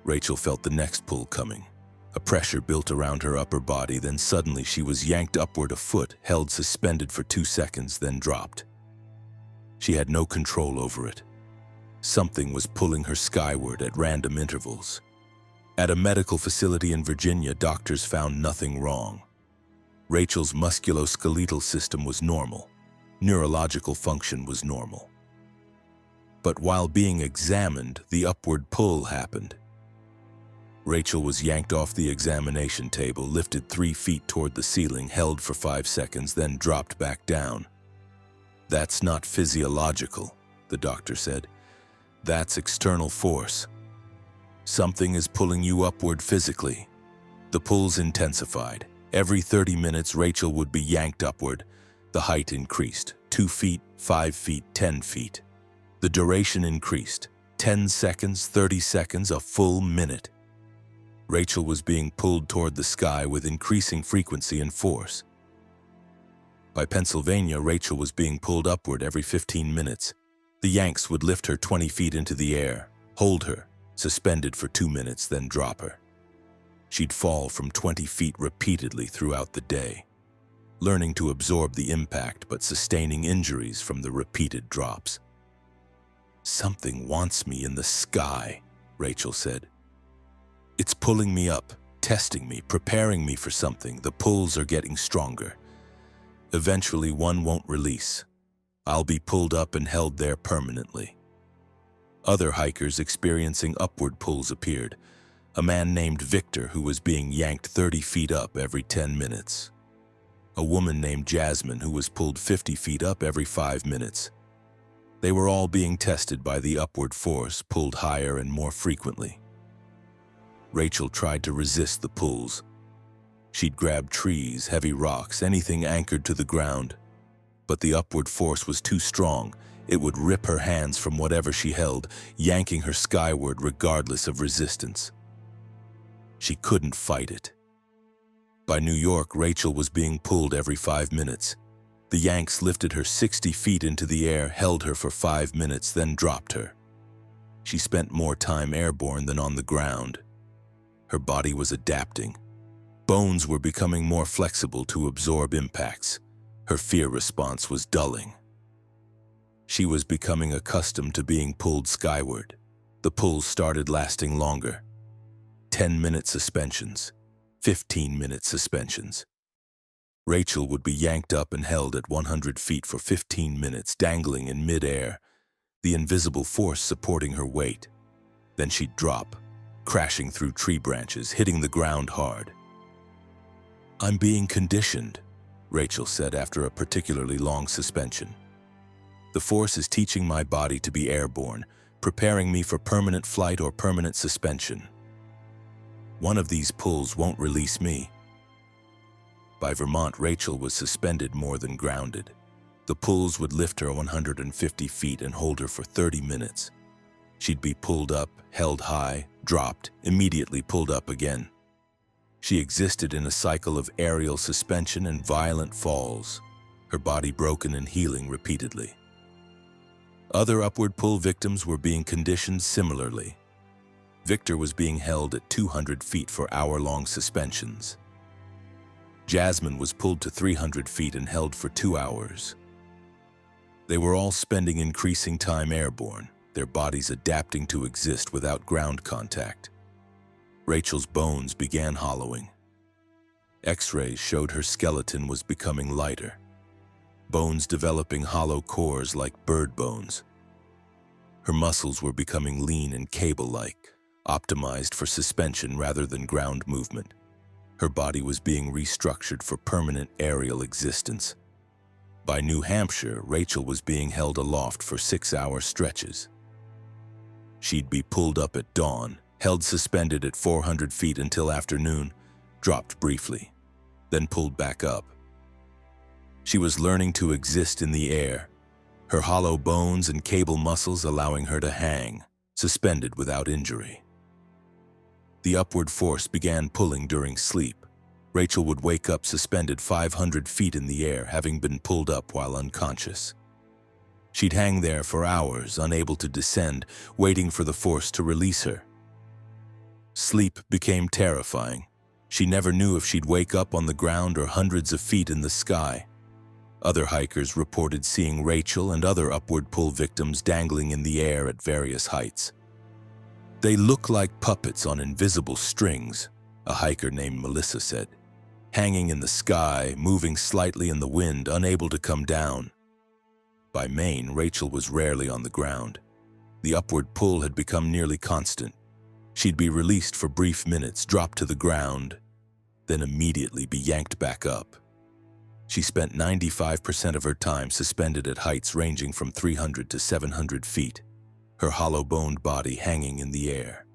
Rachel felt the next pull coming. A pressure built around her upper body, then suddenly she was yanked upward a foot, held suspended for 2 seconds, then dropped. She had no control over it. Something was pulling her skyward at random intervals. At a medical facility in Virginia, doctors found nothing wrong. Rachel's musculoskeletal system was normal. Neurological function was normal. But while being examined, the upward pull happened. Rachel was yanked off the examination table, lifted 3 feet toward the ceiling, held for 5 seconds, then dropped back down. "That's not physiological," the doctor said. "That's external force. Something is pulling you upward physically." The pulls intensified. Every 30 minutes, Rachel would be yanked upward. The height increased, 2 feet, 5 feet, 10 feet. The duration increased, 10 seconds, 30 seconds, a full minute. Rachel was being pulled toward the sky with increasing frequency and force. By Pennsylvania, Rachel was being pulled upward every 15 minutes. The yanks would lift her 20 feet into the air, hold her, suspended for 2 minutes, then drop her. She'd fall from 20 feet repeatedly throughout the day, learning to absorb the impact but sustaining injuries from the repeated drops. "Something wants me in the sky," Rachel said. "It's pulling me up, testing me, preparing me for something. The pulls are getting stronger. Eventually, one won't release. I'll be pulled up and held there permanently. Other hikers experiencing upward pulls appeared. A man named Victor who was being yanked 30 feet up every 10 minutes. A woman named Jasmine who was pulled 50 feet up every 5 minutes. They were all being tested by the upward force, pulled higher and more frequently. Rachel tried to resist the pulls. She'd grab trees, heavy rocks, anything anchored to the ground. But the upward force was too strong. It would rip her hands from whatever she held, yanking her skyward regardless of resistance. She couldn't fight it. By New York, Rachel was being pulled every 5 minutes. The yanks lifted her 60 feet into the air, held her for 5 minutes, then dropped her. She spent more time airborne than on the ground. Her body was adapting. Bones were becoming more flexible to absorb impacts. Her fear response was dulling. She was becoming accustomed to being pulled skyward. The pulls started lasting longer. 10-minute suspensions, 15-minute suspensions. Rachel would be yanked up and held at 100 feet for 15 minutes, dangling in mid-air, the invisible force supporting her weight. Then she'd drop, crashing through tree branches, hitting the ground hard. "I'm being conditioned," Rachel said after a particularly long suspension. "The force is teaching my body to be airborne, preparing me for permanent flight or permanent suspension. One of these pulls won't release me." By Vermont, Rachel was suspended more than grounded. The pulls would lift her 150 feet and hold her for 30 minutes. She'd be pulled up, held high, dropped, immediately pulled up again. She existed in a cycle of aerial suspension and violent falls, her body broken and healing repeatedly. Other upward pull victims were being conditioned similarly. Victor was being held at 200 feet for hour-long suspensions. Jasmine was pulled to 300 feet and held for 2 hours. They were all spending increasing time airborne, their bodies adapting to exist without ground contact. Rachel's bones began hollowing. X-rays showed her skeleton was becoming lighter, bones developing hollow cores like bird bones. Her muscles were becoming lean and cable-like, optimized for suspension rather than ground movement. Her body was being restructured for permanent aerial existence. By New Hampshire, Rachel was being held aloft for 6-hour stretches. She'd be pulled up at dawn, held suspended at 400 feet until afternoon, dropped briefly, then pulled back up. She was learning to exist in the air, her hollow bones and cable muscles allowing her to hang, suspended without injury. The upward force began pulling during sleep. Rachel would wake up suspended 500 feet in the air, having been pulled up while unconscious. She'd hang there for hours, unable to descend, waiting for the force to release her. Sleep became terrifying. She never knew if she'd wake up on the ground or hundreds of feet in the sky. Other hikers reported seeing Rachel and other upward pull victims dangling in the air at various heights. "They look like puppets on invisible strings," a hiker named Melissa said. "Hanging in the sky, moving slightly in the wind, unable to come down." By Maine, Rachel was rarely on the ground. The upward pull had become nearly constant. She'd be released for brief minutes, drop to the ground, then immediately be yanked back up. She spent 95% of her time suspended at heights ranging from 300 to 700 feet, her hollow-boned body hanging in the air.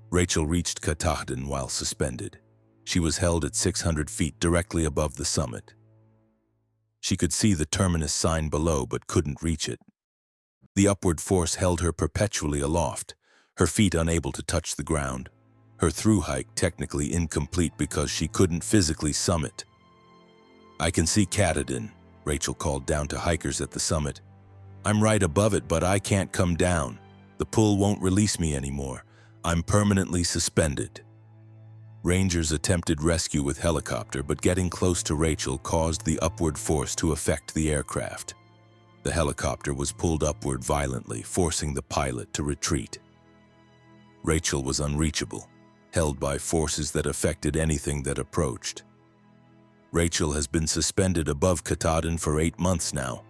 Rachel reached Katahdin while suspended. She was held at 600 feet directly above the summit. She could see the terminus sign below but couldn't reach it. The upward force held her perpetually aloft, her feet unable to touch the ground. Her thru-hike technically incomplete because she couldn't physically summit. "I can see Katahdin," Rachel called down to hikers at the summit. "I'm right above it, but I can't come down. The pull won't release me anymore. I'm permanently suspended." Rangers attempted rescue with helicopter, but getting close to Rachel caused the upward force to affect the aircraft. The helicopter was pulled upward violently, forcing the pilot to retreat. Rachel was unreachable, held by forces that affected anything that approached. Rachel has been suspended above Katahdin for 8 months now.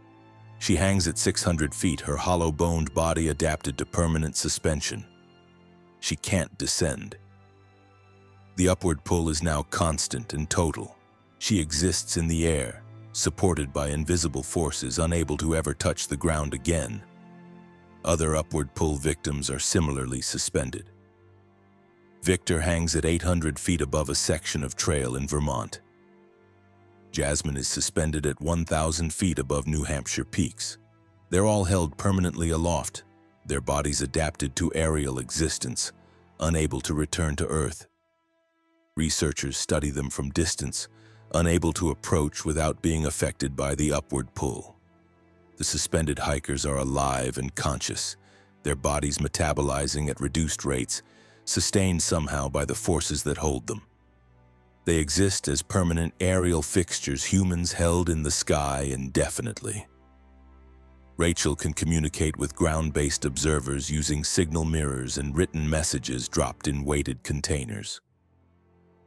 She hangs at 600 feet, her hollow-boned body adapted to permanent suspension. She can't descend. The upward pull is now constant and total. She exists in the air, supported by invisible forces, unable to ever touch the ground again. Other upward pull victims are similarly suspended. Victor hangs at 800 feet above a section of trail in Vermont. Jasmine is suspended at 1,000 feet above New Hampshire peaks. They're all held permanently aloft, their bodies adapted to aerial existence, unable to return to Earth. Researchers study them from distance, unable to approach without being affected by the upward pull. The suspended hikers are alive and conscious, their bodies metabolizing at reduced rates, sustained somehow by the forces that hold them. They exist as permanent aerial fixtures, humans held in the sky indefinitely. Rachel can communicate with ground-based observers using signal mirrors and written messages dropped in weighted containers.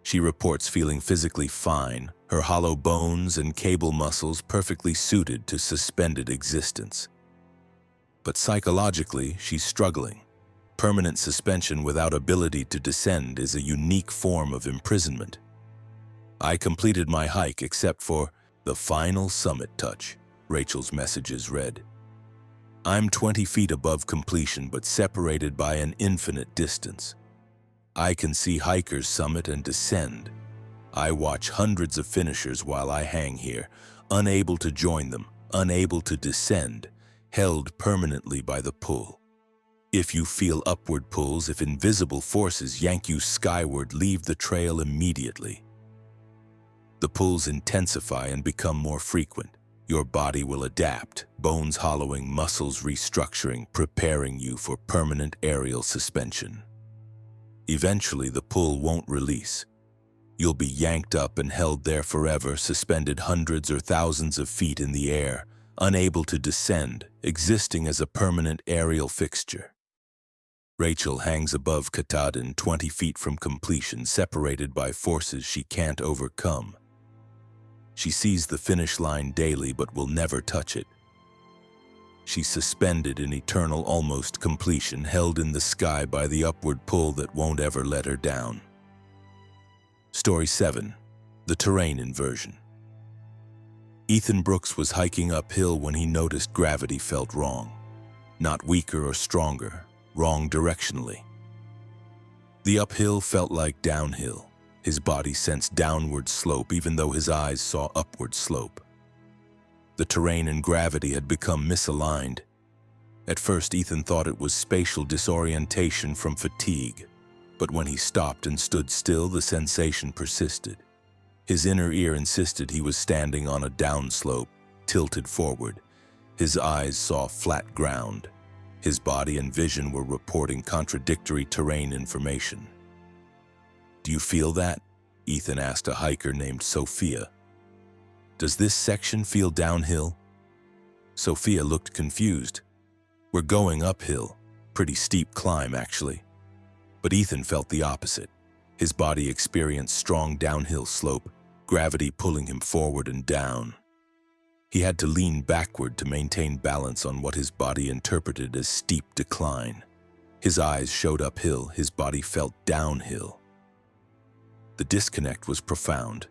She reports feeling physically fine, her hollow bones and cable muscles perfectly suited to suspended existence. But psychologically, she's struggling. Permanent suspension without ability to descend is a unique form of imprisonment. "I completed my hike except for the final summit touch," Rachel's messages read. "I'm 20 feet above completion but separated by an infinite distance. I can see hikers summit and descend. I watch hundreds of finishers while I hang here, unable to join them, unable to descend, held permanently by the pull. If you feel upward pulls, if invisible forces yank you skyward, leave the trail immediately. The pulls intensify and become more frequent. Your body will adapt, bones hollowing, muscles restructuring, preparing you for permanent aerial suspension. Eventually, the pull won't release. You'll be yanked up and held there forever, suspended hundreds or thousands of feet in the air, unable to descend, existing as a permanent aerial fixture." Rachel hangs above Katahdin, 20 feet from completion, separated by forces she can't overcome. She sees the finish line daily but will never touch it. She's suspended in eternal almost completion, held in the sky by the upward pull that won't ever let her down. Story 7. The Terrain Inversion. Ethan Brooks was hiking uphill when he noticed gravity felt wrong. Not weaker or stronger, wrong directionally. The uphill felt like downhill. His body sensed downward slope even though his eyes saw upward slope. The terrain and gravity had become misaligned. At first, Ethan thought it was spatial disorientation from fatigue, but when he stopped and stood still, the sensation persisted. His inner ear insisted he was standing on a downslope, tilted forward. His eyes saw flat ground. His body and vision were reporting contradictory terrain information. "Do you feel that?" Ethan asked a hiker named Sophia. "Does this section feel downhill?" Sophia looked confused. "We're going uphill. Pretty steep climb, actually." But Ethan felt the opposite. His body experienced strong downhill slope, gravity pulling him forward and down. He had to lean backward to maintain balance on what his body interpreted as steep decline. His eyes showed uphill, his body felt downhill. The disconnect was profound.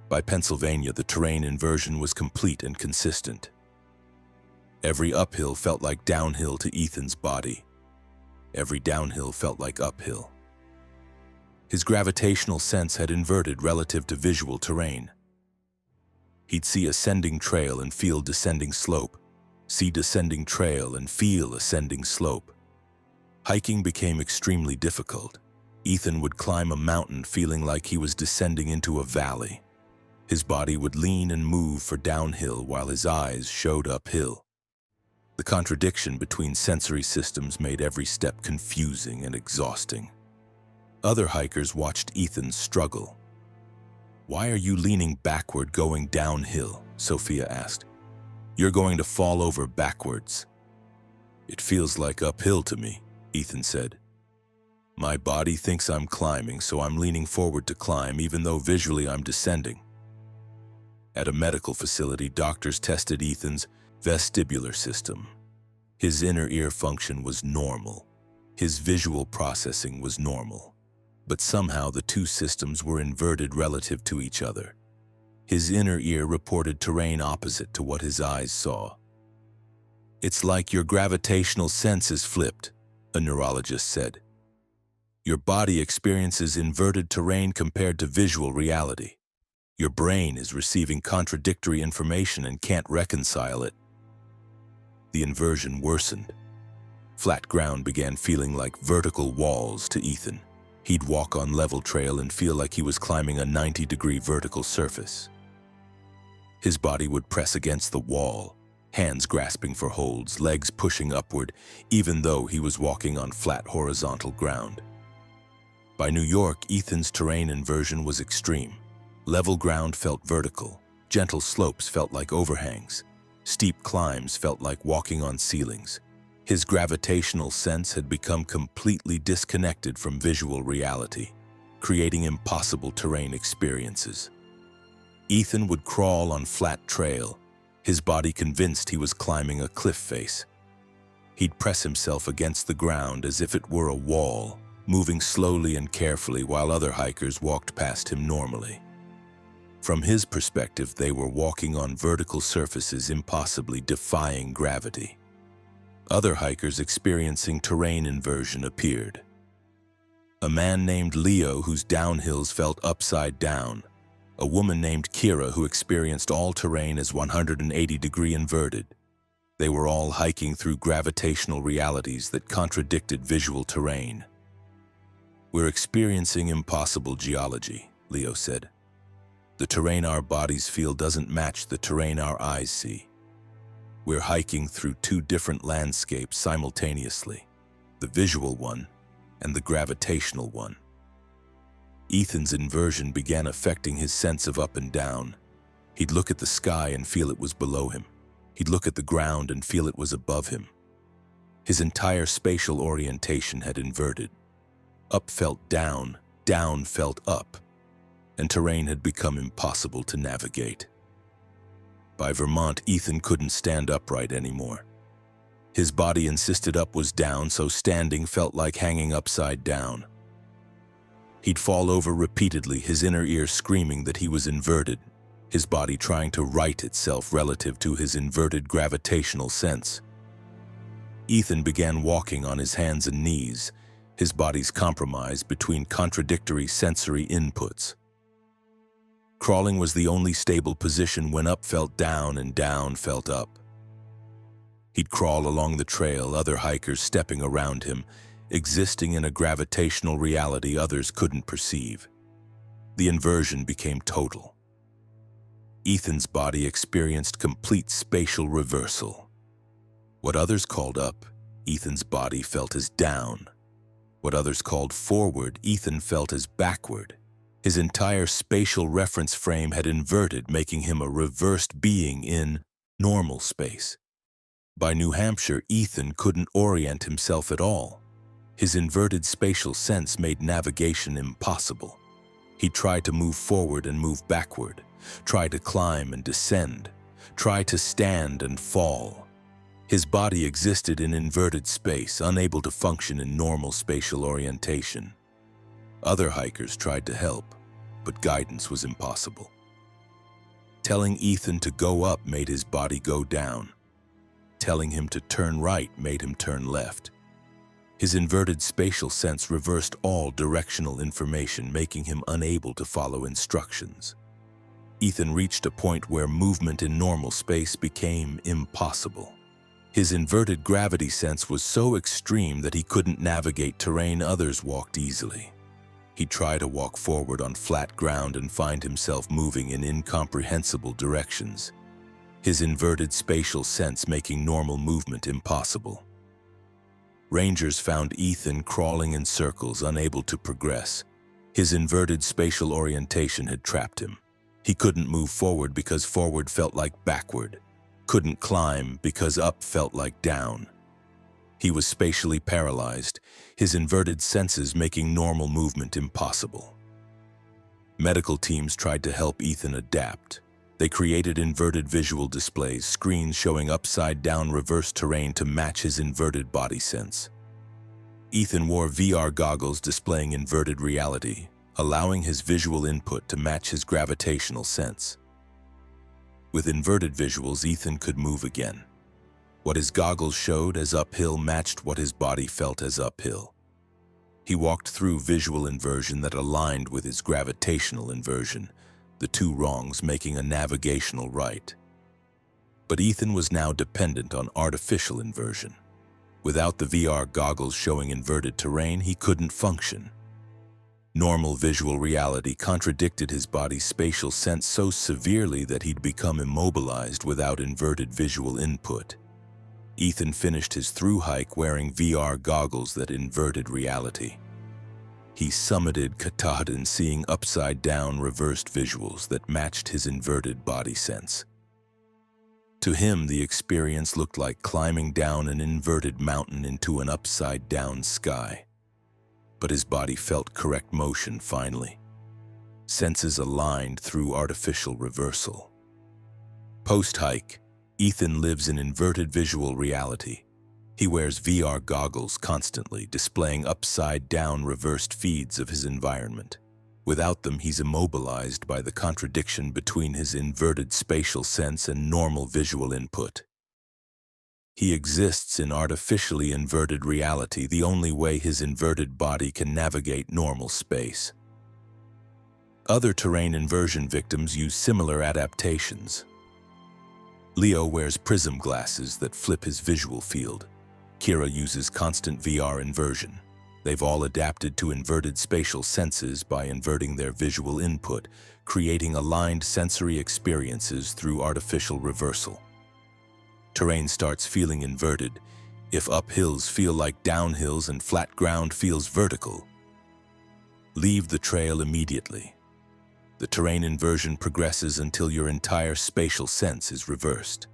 By Pennsylvania, the terrain inversion was complete and consistent. Every uphill felt like downhill to Ethan's body. Every downhill felt like uphill. His gravitational sense had inverted relative to visual terrain. He'd see ascending trail and feel descending slope, see descending trail and feel ascending slope. Hiking became extremely difficult. Ethan would climb a mountain feeling like he was descending into a valley. His body would lean and move for downhill while his eyes showed uphill. The contradiction between sensory systems made every step confusing and exhausting. Other hikers watched Ethan struggle. "Why are you leaning backward going downhill?" Sophia asked. "You're going to fall over backwards." "It feels like uphill to me," Ethan said. "My body thinks I'm climbing, so I'm leaning forward to climb, even though visually I'm descending." At a medical facility, doctors tested Ethan's vestibular system. His inner ear function was normal. His visual processing was normal. But somehow the two systems were inverted relative to each other. His inner ear reported terrain opposite to what his eyes saw. "It's like your gravitational sense is flipped," a neurologist said. "Your body experiences inverted terrain compared to visual reality. Your brain is receiving contradictory information and can't reconcile it." The inversion worsened. Flat ground began feeling like vertical walls to Ethan. He'd walk on level trail and feel like he was climbing a 90-degree vertical surface. His body would press against the wall, hands grasping for holds, legs pushing upward, even though he was walking on flat horizontal ground. By New York, Ethan's terrain inversion was extreme. Level ground felt vertical, gentle slopes felt like overhangs, steep climbs felt like walking on ceilings. His gravitational sense had become completely disconnected from visual reality, creating impossible terrain experiences. Ethan would crawl on flat trail, his body convinced he was climbing a cliff face. He'd press himself against the ground as if it were a wall, moving slowly and carefully while other hikers walked past him normally. From his perspective, they were walking on vertical surfaces impossibly defying gravity. Other hikers experiencing terrain inversion appeared. A man named Leo whose downhills felt upside down. A woman named Kira who experienced all terrain as 180-degree inverted. They were all hiking through gravitational realities that contradicted visual terrain. "We're experiencing impossible geology," Leo said. "The terrain our bodies feel doesn't match the terrain our eyes see. We're hiking through two different landscapes simultaneously, the visual one and the gravitational one." Ethan's inversion began affecting his sense of up and down. He'd look at the sky and feel it was below him. He'd look at the ground and feel it was above him. His entire spatial orientation had inverted. Up felt down felt up, and terrain had become impossible to navigate. By Vermont, Ethan couldn't stand upright anymore. His body insisted up was down, so standing felt like hanging upside down. He'd fall over repeatedly, his inner ear screaming that he was inverted, his body trying to right itself relative to his inverted gravitational sense. Ethan began walking on his hands and knees, his body's compromised between contradictory sensory inputs. Crawling was the only stable position when up felt down and down felt up. He'd crawl along the trail, other hikers stepping around him, existing in a gravitational reality others couldn't perceive. The inversion became total. Ethan's body experienced complete spatial reversal. What others called up, Ethan's body felt as down. What others called forward, Ethan felt as backward. His entire spatial reference frame had inverted, making him a reversed being in normal space. By New Hampshire, Ethan couldn't orient himself at all. His inverted spatial sense made navigation impossible. He tried to move forward and move backward, try to climb and descend, try to stand and fall. His body existed in inverted space, unable to function in normal spatial orientation. Other hikers tried to help, but guidance was impossible. Telling Ethan to go up made his body go down. Telling him to turn right made him turn left. His inverted spatial sense reversed all directional information, making him unable to follow instructions. Ethan reached a point where movement in normal space became impossible. His inverted gravity sense was so extreme that he couldn't navigate terrain others walked easily. He'd try to walk forward on flat ground and find himself moving in incomprehensible directions, his inverted spatial sense making normal movement impossible. Rangers found Ethan crawling in circles, unable to progress. His inverted spatial orientation had trapped him. He couldn't move forward because forward felt like backward, couldn't climb because up felt like down. He was spatially paralyzed, his inverted senses making normal movement impossible. Medical teams tried to help Ethan adapt. They created inverted visual displays, screens showing upside-down reverse terrain to match his inverted body sense. Ethan wore VR goggles displaying inverted reality, allowing his visual input to match his gravitational sense. With inverted visuals, Ethan could move again. What his goggles showed as uphill matched what his body felt as uphill. He walked through visual inversion that aligned with his gravitational inversion, the two wrongs making a navigational right. But Ethan was now dependent on artificial inversion. Without the VR goggles showing inverted terrain, he couldn't function. Normal visual reality contradicted his body's spatial sense so severely that he'd become immobilized without inverted visual input. Ethan finished his thru-hike wearing VR goggles that inverted reality. He summited Katahdin seeing upside-down reversed visuals that matched his inverted body sense. To him, the experience looked like climbing down an inverted mountain into an upside-down sky. But his body felt correct motion finally. Senses aligned through artificial reversal. Post-hike, Ethan lives in inverted visual reality. He wears VR goggles constantly, displaying upside-down reversed feeds of his environment. Without them, he's immobilized by the contradiction between his inverted spatial sense and normal visual input. He exists in artificially inverted reality, the only way his inverted body can navigate normal space. Other terrain inversion victims use similar adaptations. Leo wears prism glasses that flip his visual field. Kira uses constant VR inversion. They've all adapted to inverted spatial senses by inverting their visual input, creating aligned sensory experiences through artificial reversal. Terrain starts feeling inverted. If uphills feel like downhills and flat ground feels vertical, leave the trail immediately. The terrain inversion progresses until your entire spatial sense is reversed.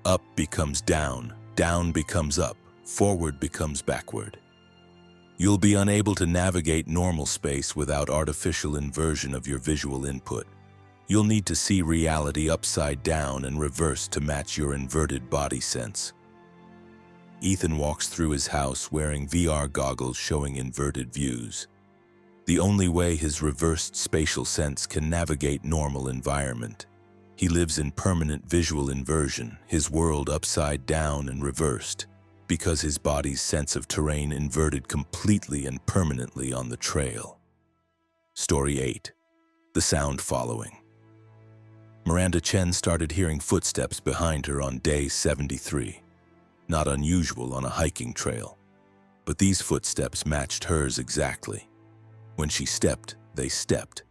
Up becomes down, down becomes up, forward becomes backward. You'll be unable to navigate normal space without artificial inversion of your visual input. You'll need to see reality upside down and reversed to match your inverted body sense. Ethan walks through his house wearing VR goggles showing inverted views. The only way his reversed spatial sense can navigate normal environment. He lives in permanent visual inversion, his world upside down and reversed, because his body's sense of terrain inverted completely and permanently on the trail. Story 8. The sound following. Miranda Chen started hearing footsteps behind her on day 73. Not unusual on a hiking trail, but these footsteps matched hers exactly. When she stepped, they stepped.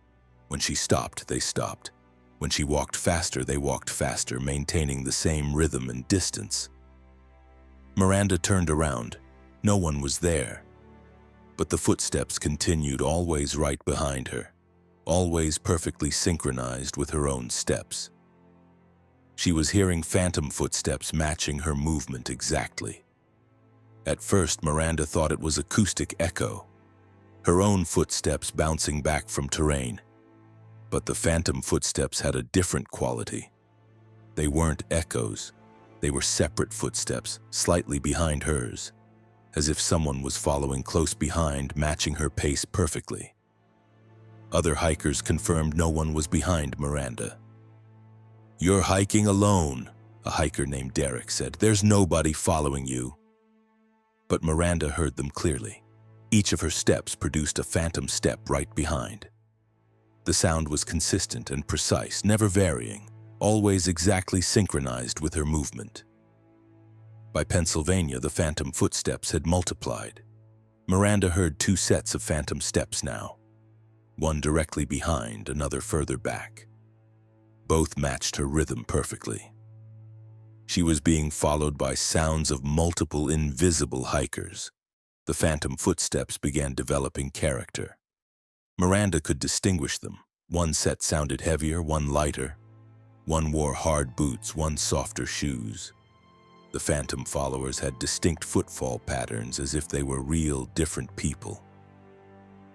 When she stopped, they stopped. When she walked faster, they walked faster, maintaining the same rhythm and distance. Miranda turned around. No one was there. But the footsteps continued, always right behind her, always perfectly synchronized with her own steps. She was hearing phantom footsteps matching her movement exactly. At first, Miranda thought it was acoustic echo, her own footsteps bouncing back from terrain. But the phantom footsteps had a different quality. They weren't echoes. They were separate footsteps, slightly behind hers, as if someone was following close behind, matching her pace perfectly. Other hikers confirmed no one was behind Miranda. "You're hiking alone," a hiker named Derek said. "There's nobody following you." But Miranda heard them clearly. Each of her steps produced a phantom step right behind. The sound was consistent and precise, never varying, always exactly synchronized with her movement. By Pennsylvania, the phantom footsteps had multiplied. Miranda heard two sets of phantom steps now, one directly behind, another further back. Both matched her rhythm perfectly. She was being followed by sounds of multiple invisible hikers. The phantom footsteps began developing character. Miranda could distinguish them. One set sounded heavier, one lighter. One wore hard boots, one softer shoes. The phantom followers had distinct footfall patterns as if they were real, different people.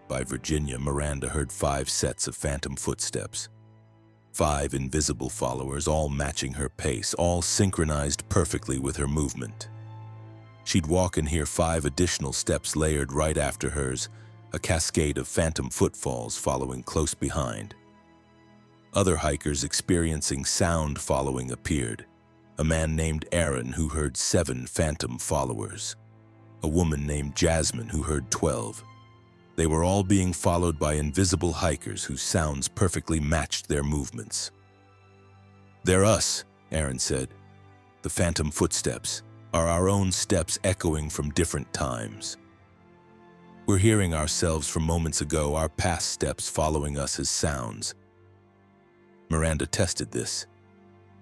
By Virginia, Miranda heard 5 sets of phantom footsteps. 5 invisible followers, all matching her pace, all synchronized perfectly with her movement. She'd walk and hear 5 additional steps layered right after hers, a cascade of phantom footfalls following close behind. Other hikers experiencing sound following appeared. A man named Aaron who heard 7 phantom followers. A woman named Jasmine who heard 12. They were all being followed by invisible hikers whose sounds perfectly matched their movements. "They're us," Aaron said. "The phantom footsteps are our own steps echoing from different times. We're hearing ourselves from moments ago, our past steps following us as sounds." Miranda tested this.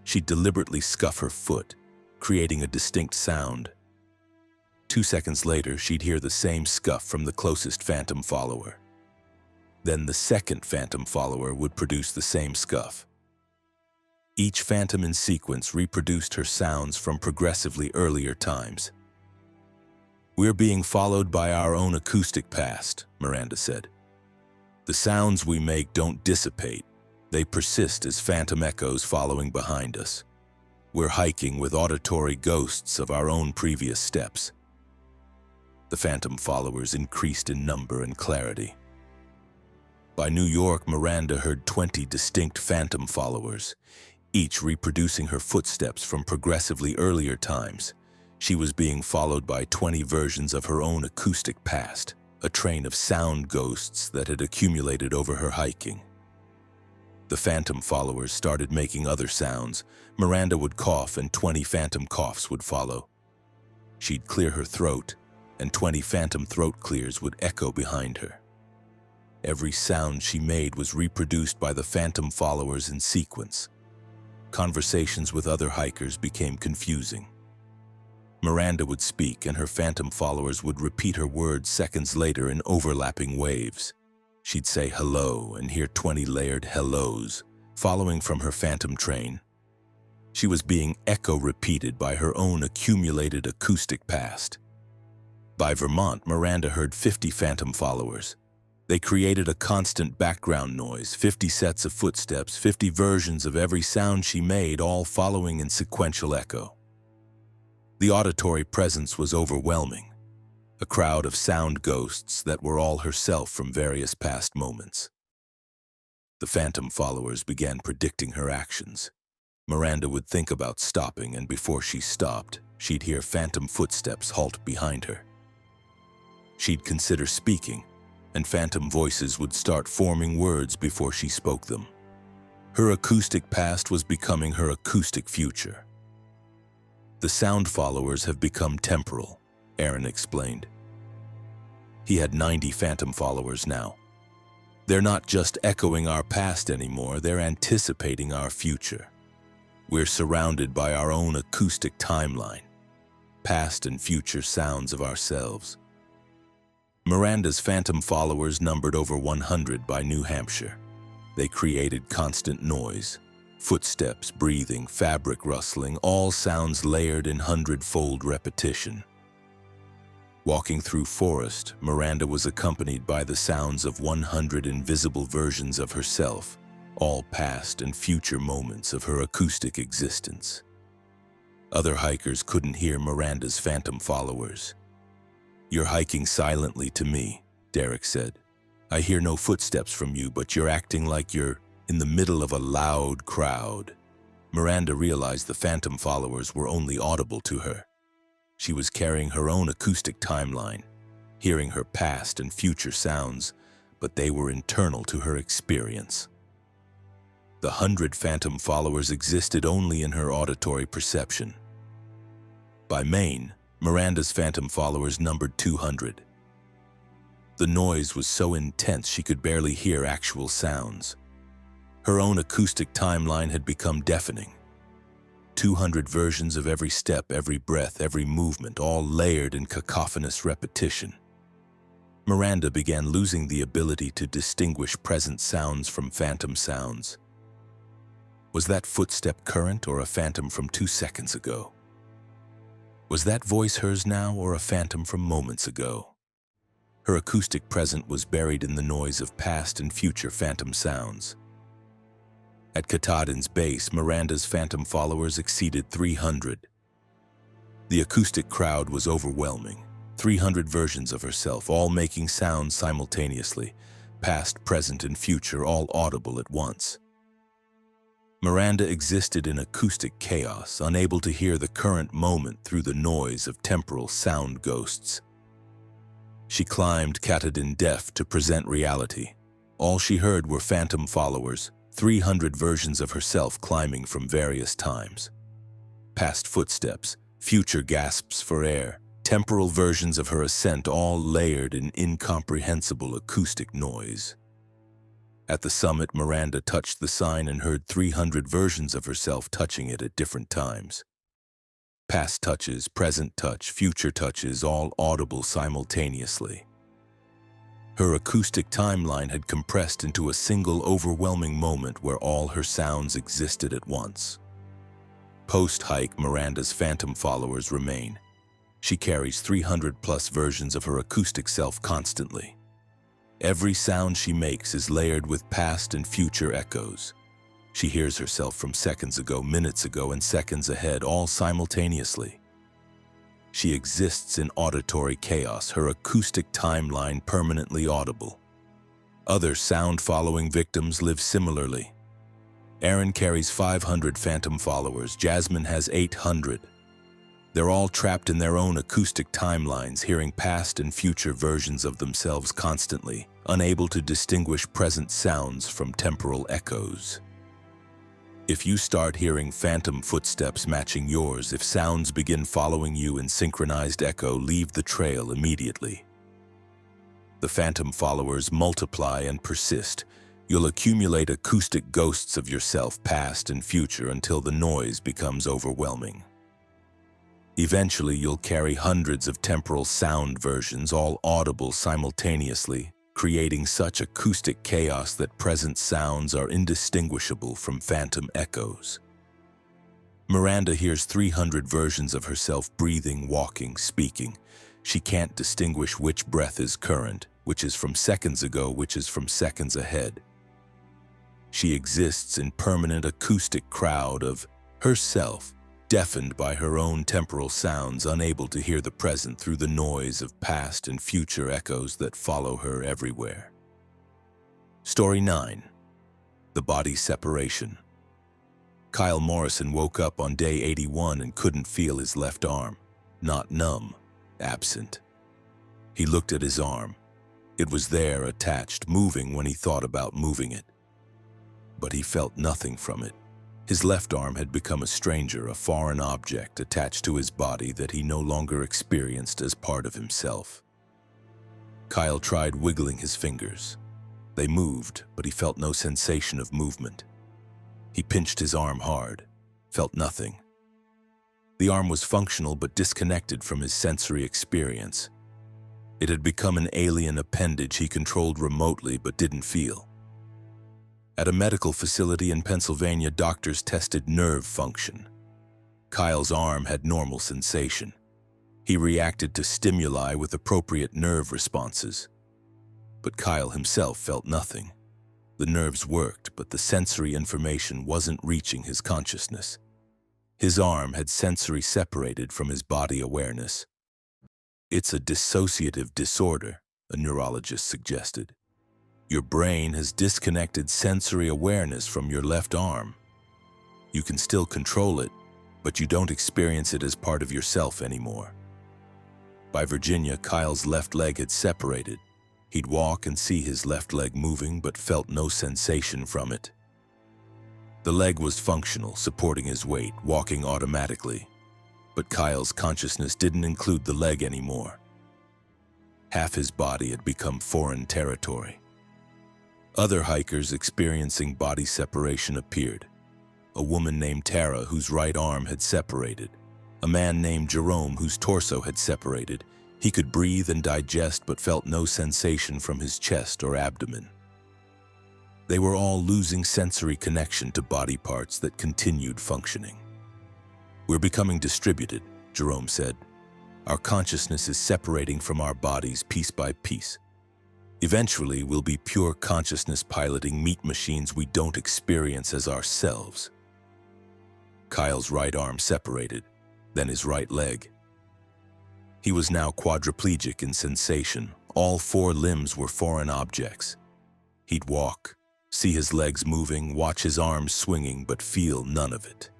She'd deliberately scuff her foot, creating a distinct sound. 2 seconds later, she'd hear the same scuff from the closest phantom follower. Then the second phantom follower would produce the same scuff. Each phantom in sequence reproduced her sounds from progressively earlier times. "We're being followed by our own acoustic past," Miranda said. "The sounds we make don't dissipate. They persist as phantom echoes following behind us. We're hiking with auditory ghosts of our own previous steps." The phantom followers increased in number and clarity. By New York, Miranda heard 20 distinct phantom followers, each reproducing her footsteps from progressively earlier times. She was being followed by 20 versions of her own acoustic past, a train of sound ghosts that had accumulated over her hiking. The phantom followers started making other sounds. Miranda would cough and 20 phantom coughs would follow. She'd clear her throat, and 20 phantom throat clears would echo behind her. Every sound she made was reproduced by the phantom followers in sequence. Conversations with other hikers became confusing. Miranda would speak, and her phantom followers would repeat her words seconds later in overlapping waves. She'd say hello and hear 20 layered hellos, following from her phantom train. She was being echo-repeated by her own accumulated acoustic past. By Vermont, Miranda heard 50 phantom followers. They created a constant background noise, 50 sets of footsteps, 50 versions of every sound she made, all following in sequential echo. The auditory presence was overwhelming, a crowd of sound ghosts that were all herself from various past moments. The phantom followers began predicting her actions. Miranda would think about stopping, and before she stopped, she'd hear phantom footsteps halt behind her. She'd consider speaking, and phantom voices would start forming words before she spoke them. Her acoustic past was becoming her acoustic future. "The sound followers have become temporal," Aaron explained. He had 90 phantom followers now. "They're not just echoing our past anymore, they're anticipating our future. We're surrounded by our own acoustic timeline, past and future sounds of ourselves." Miranda's phantom followers numbered over 100 by New Hampshire. They created constant noise, footsteps, breathing, fabric rustling, all sounds layered in 100-fold repetition. Walking through forest, Miranda was accompanied by the sounds of 100 invisible versions of herself, all past and future moments of her acoustic existence. Other hikers couldn't hear Miranda's phantom followers. "You're hiking silently to me," Derek said. "I hear no footsteps from you, but you're acting like you're in the middle of a loud crowd." Miranda realized the phantom followers were only audible to her. She was carrying her own acoustic timeline, hearing her past and future sounds, but they were internal to her experience. The 100 phantom followers existed only in her auditory perception. By Maine, Miranda's phantom followers numbered 200. The noise was so intense she could barely hear actual sounds. Her own acoustic timeline had become deafening. 200 versions of every step, every breath, every movement, all layered in cacophonous repetition. Miranda began losing the ability to distinguish present sounds from phantom sounds. Was that footstep current or a phantom from 2 seconds ago? Was that voice hers now or a phantom from moments ago? Her acoustic present was buried in the noise of past and future phantom sounds. At Katahdin's base, Miranda's phantom followers exceeded 300. The acoustic crowd was overwhelming. 300 versions of herself, all making sounds simultaneously, past, present, and future, all audible at once. Miranda existed in acoustic chaos, unable to hear the current moment through the noise of temporal sound ghosts. She climbed Katahdin deaf to present reality. All she heard were phantom followers, 300 versions of herself climbing from various times. Past footsteps, future gasps for air, temporal versions of her ascent, all layered in incomprehensible acoustic noise. At the summit, Miranda touched the sign and heard 300 versions of herself touching it at different times. Past touches, present touch, future touches, all audible simultaneously. Her acoustic timeline had compressed into a single overwhelming moment where all her sounds existed at once. Post-hike, Miranda's phantom followers remain. She carries 300+ versions of her acoustic self constantly. Every sound she makes is layered with past and future echoes. She hears herself from seconds ago, minutes ago, and seconds ahead, all simultaneously. She exists in auditory chaos, her acoustic timeline permanently audible. Other sound-following victims live similarly. Aaron carries 500 phantom followers, Jasmine has 800. They're all trapped in their own acoustic timelines, hearing past and future versions of themselves constantly, unable to distinguish present sounds from temporal echoes. If you start hearing phantom footsteps matching yours, if sounds begin following you in synchronized echo, leave the trail immediately. The phantom followers multiply and persist. You'll accumulate acoustic ghosts of yourself, past and future, until the noise becomes overwhelming. Eventually, you'll carry hundreds of temporal sound versions, all audible simultaneously, creating such acoustic chaos that present sounds are indistinguishable from phantom echoes. Miranda hears 300 versions of herself breathing, walking, speaking. She can't distinguish which breath is current, which is from seconds ago, which is from seconds ahead. She exists in permanent acoustic crowd of herself, deafened by her own temporal sounds, unable to hear the present through the noise of past and future echoes that follow her everywhere. Story 9. The Body Separation. Kyle Morrison woke up on day 81 and couldn't feel his left arm. Not numb, absent. He looked at his arm. It was there, attached, moving when he thought about moving it. But he felt nothing from it. His left arm had become a stranger, a foreign object attached to his body that he no longer experienced as part of himself. Kyle tried wiggling his fingers. They moved, but he felt no sensation of movement. He pinched his arm hard, felt nothing. The arm was functional but disconnected from his sensory experience. It had become an alien appendage he controlled remotely but didn't feel. At a medical facility in Pennsylvania, doctors tested nerve function. Kyle's arm had normal sensation. He reacted to stimuli with appropriate nerve responses. But Kyle himself felt nothing. The nerves worked, but the sensory information wasn't reaching his consciousness. His arm had sensory separated from his body awareness. It's a dissociative disorder, a neurologist suggested. Your brain has disconnected sensory awareness from your left arm. You can still control it, but you don't experience it as part of yourself anymore. By Virginia, Kyle's left leg had separated. He'd walk and see his left leg moving, but felt no sensation from it. The leg was functional, supporting his weight, walking automatically. But Kyle's consciousness didn't include the leg anymore. Half his body had become foreign territory. Other hikers experiencing body separation appeared. A woman named Tara, whose right arm had separated. A man named Jerome, whose torso had separated. He could breathe and digest but felt no sensation from his chest or abdomen. They were all losing sensory connection to body parts that continued functioning. "We're becoming distributed," Jerome said. "Our consciousness is separating from our bodies piece by piece." Eventually, we'll be pure consciousness piloting meat machines we don't experience as ourselves. Kyle's right arm separated, then his right leg. He was now quadriplegic in sensation. All 4 limbs were foreign objects. He'd walk, see his legs moving, watch his arms swinging, but feel none of it.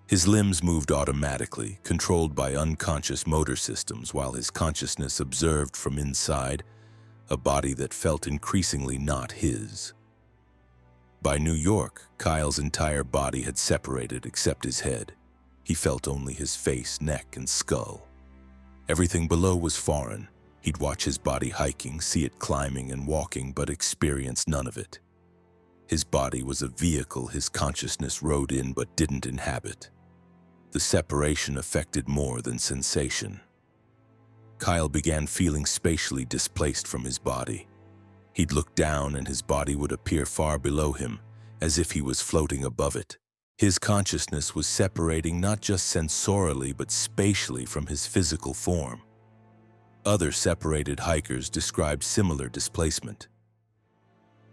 His limbs moved automatically, controlled by unconscious motor systems, while his consciousness observed from inside a body that felt increasingly not his. By New York, Kyle's entire body had separated except his head. He felt only his face, neck, and skull. Everything below was foreign. He'd watch his body hiking, see it climbing and walking, but experience none of it. His body was a vehicle his consciousness rode in but didn't inhabit. The separation affected more than sensation. Kyle began feeling spatially displaced from his body. He'd look down and his body would appear far below him, as if he was floating above it. His consciousness was separating not just sensorially but spatially from his physical form. Other separated hikers described similar displacement.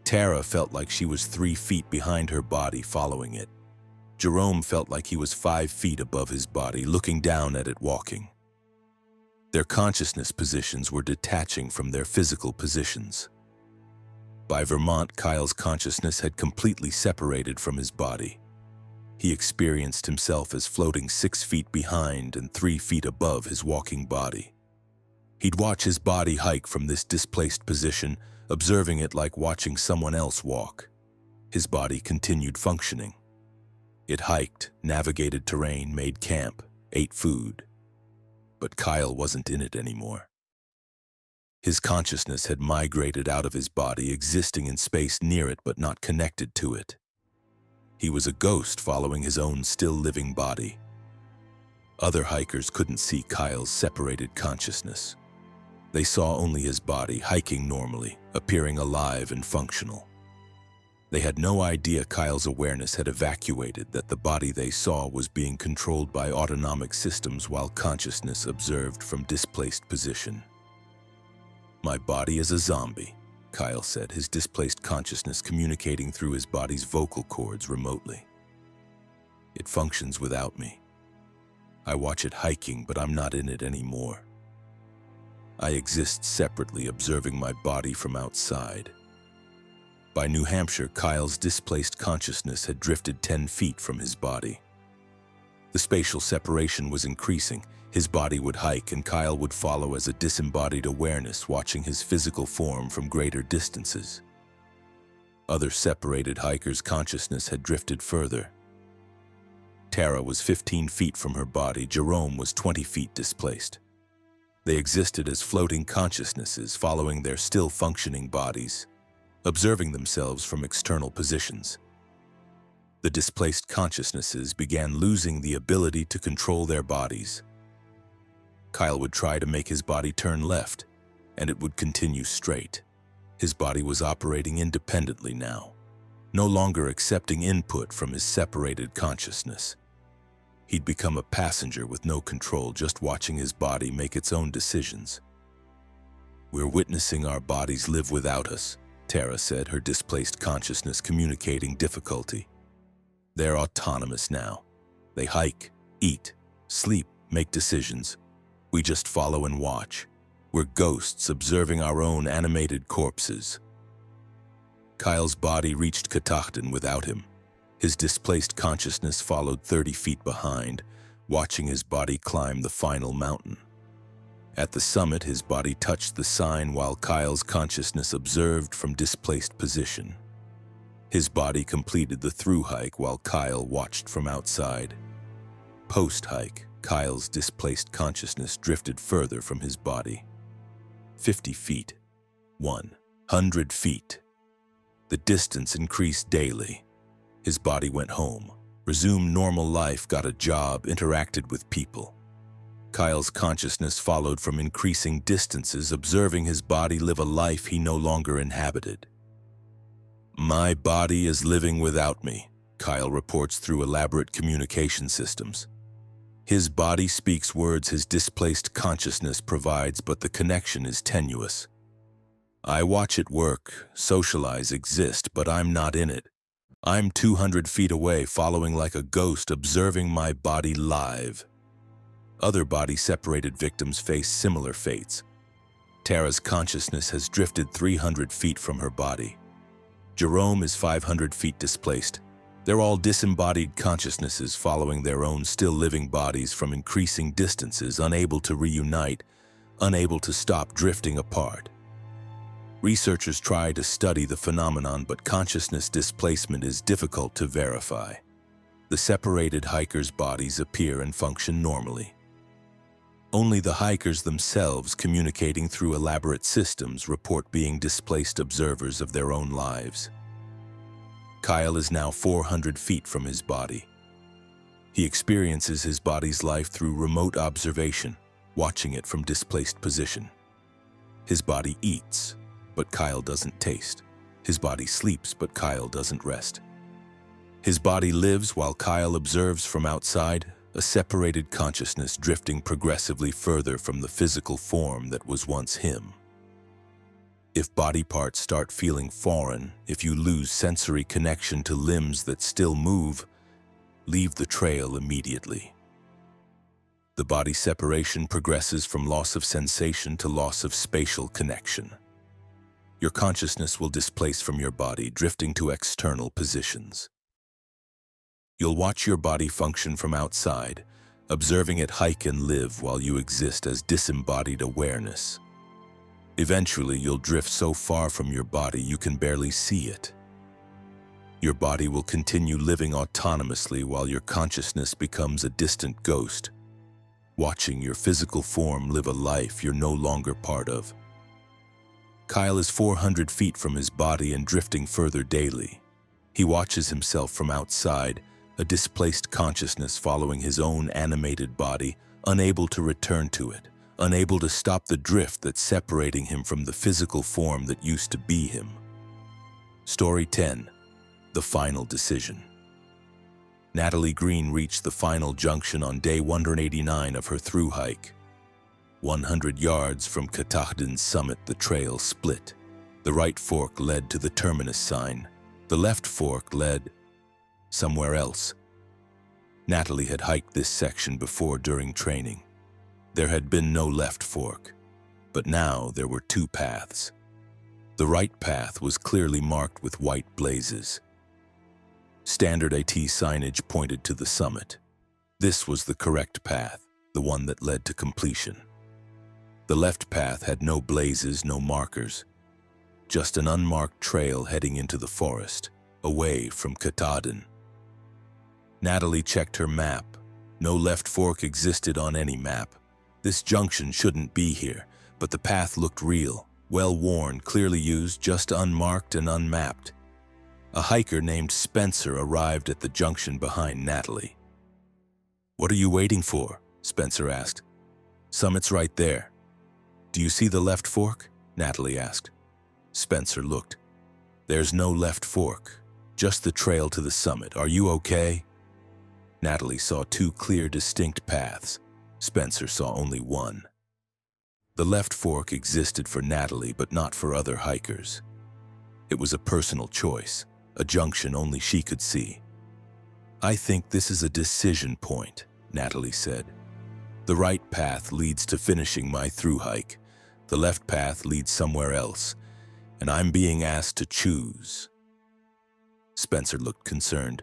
Tara felt like she was 3 feet behind her body following it. Jerome felt like he was 5 feet above his body, looking down at it walking. Their consciousness positions were detaching from their physical positions. By Vermont, Kyle's consciousness had completely separated from his body. He experienced himself as floating 6 feet behind and 3 feet above his walking body. He'd watch his body hike from this displaced position, observing it like watching someone else walk. His body continued functioning. It hiked, navigated terrain, made camp, ate food. But Kyle wasn't in it anymore. His consciousness had migrated out of his body, existing in space near it but not connected to it. He was a ghost following his own still-living body. Other hikers couldn't see Kyle's separated consciousness. They saw only his body hiking normally, appearing alive and functional. They had no idea Kyle's awareness had evacuated, that the body they saw was being controlled by autonomic systems while consciousness observed from displaced position. "My body is a zombie," Kyle said, his displaced consciousness communicating through his body's vocal cords remotely. "It functions without me. I watch it hiking, but I'm not in it anymore. I exist separately, observing my body from outside." By New Hampshire, Kyle's displaced consciousness had drifted 10 feet from his body. The spatial separation was increasing. His body would hike and Kyle would follow as a disembodied awareness, watching his physical form from greater distances. Other separated hikers' consciousness had drifted further. Tara was 15 feet from her body. Jerome was 20 feet displaced. They existed as floating consciousnesses, following their still-functioning bodies, observing themselves from external positions. The displaced consciousnesses began losing the ability to control their bodies. Kyle would try to make his body turn left, and it would continue straight. His body was operating independently now, no longer accepting input from his separated consciousness. He'd become a passenger with no control, just watching his body make its own decisions. "We're witnessing our bodies live without us," Tara said, her displaced consciousness communicating difficulty. "They're autonomous now. They hike, eat, sleep, make decisions. We just follow and watch. We're ghosts observing our own animated corpses." Kyle's body reached Catoctin without him. His displaced consciousness followed 30 feet behind, watching his body climb the final mountain. At the summit, his body touched the sign while Kyle's consciousness observed from displaced position. His body completed the thru-hike while Kyle watched from outside. Post-hike, Kyle's displaced consciousness drifted further from his body. 50 feet. 100 feet. The distance increased daily. His body went home, resumed normal life, got a job, interacted with people. Kyle's consciousness followed from increasing distances, observing his body live a life he no longer inhabited. "My body is living without me," Kyle reports through elaborate communication systems. His body speaks words his displaced consciousness provides, but the connection is tenuous. I watch it work, socialize, exist, but I'm not in it. I'm 200 feet away, following like a ghost, observing my body live. Other body-separated victims face similar fates. Tara's consciousness has drifted 300 feet from her body. Jerome is 500 feet displaced. They're all disembodied consciousnesses following their own still-living bodies from increasing distances, unable to reunite, unable to stop drifting apart. Researchers try to study the phenomenon, but consciousness displacement is difficult to verify. The separated hikers' bodies appear and function normally. Only the hikers themselves, communicating through elaborate systems, report being displaced observers of their own lives. Kyle is now 400 feet from his body. He experiences his body's life through remote observation, watching it from displaced position. His body eats, but Kyle doesn't taste. His body sleeps, but Kyle doesn't rest. His body lives while Kyle observes from outside, a separated consciousness drifting progressively further from the physical form that was once him. If body parts start feeling foreign, if you lose sensory connection to limbs that still move, leave the trail immediately. The body separation progresses from loss of sensation to loss of spatial connection. Your consciousness will displace from your body, drifting to external positions. You'll watch your body function from outside, observing it hike and live while you exist as disembodied awareness. Eventually, you'll drift so far from your body you can barely see it. Your body will continue living autonomously while your consciousness becomes a distant ghost, watching your physical form live a life you're no longer part of. Kyle is 400 feet from his body and drifting further daily. He watches himself from outside, a displaced consciousness following his own animated body, unable to return to it, unable to stop the drift that's separating him from the physical form that used to be him. Story 10. The Final Decision. Natalie Green reached the final junction on day 189 of her thru hike. 100 yards from Katahdin's summit, the trail split. The right fork led to the terminus sign. The left fork led somewhere else. Natalie had hiked this section before during training. There had been no left fork, but now there were two paths. The right path was clearly marked with white blazes. Standard AT signage pointed to the summit. This was the correct path, the one that led to completion. The left path had no blazes, no markers, just an unmarked trail heading into the forest, away from Katahdin. Natalie checked her map. No left fork existed on any map. This junction shouldn't be here, but the path looked real, well-worn, clearly used, just unmarked and unmapped. A hiker named Spencer arrived at the junction behind Natalie. "What are you waiting for?" Spencer asked. "Summit's right there." "Do you see the left fork?" Natalie asked. Spencer looked. "There's no left fork, just the trail to the summit. Are you okay?" Natalie saw two clear, distinct paths. Spencer saw only one. The left fork existed for Natalie, but not for other hikers. It was a personal choice, a junction only she could see. "I think this is a decision point," Natalie said. "The right path leads to finishing my thru hike. The left path leads somewhere else, and I'm being asked to choose." Spencer looked concerned.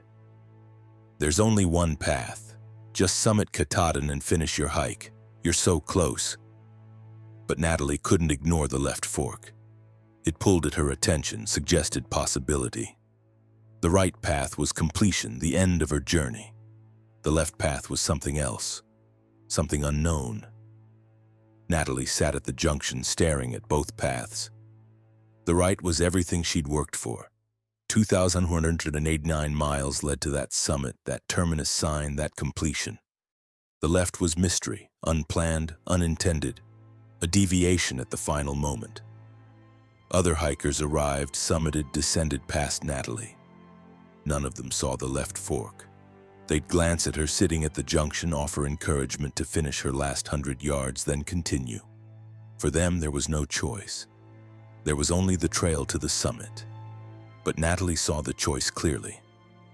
"There's only one path. Just summit Katahdin and finish your hike. You're so close." But Natalie couldn't ignore the left fork. It pulled at her attention, suggested possibility. The right path was completion, the end of her journey. The left path was something else, something unknown. Natalie sat at the junction staring at both paths. The right was everything she'd worked for. 2,189 miles led to that summit, that terminus sign, that completion. The left was mystery, unplanned, unintended, a deviation at the final moment. Other hikers arrived, summited, descended past Natalie. None of them saw the left fork. They'd glance at her sitting at the junction, offer encouragement to finish her last 100 yards, then continue. For them, there was no choice. There was only the trail to the summit. But Natalie saw the choice clearly.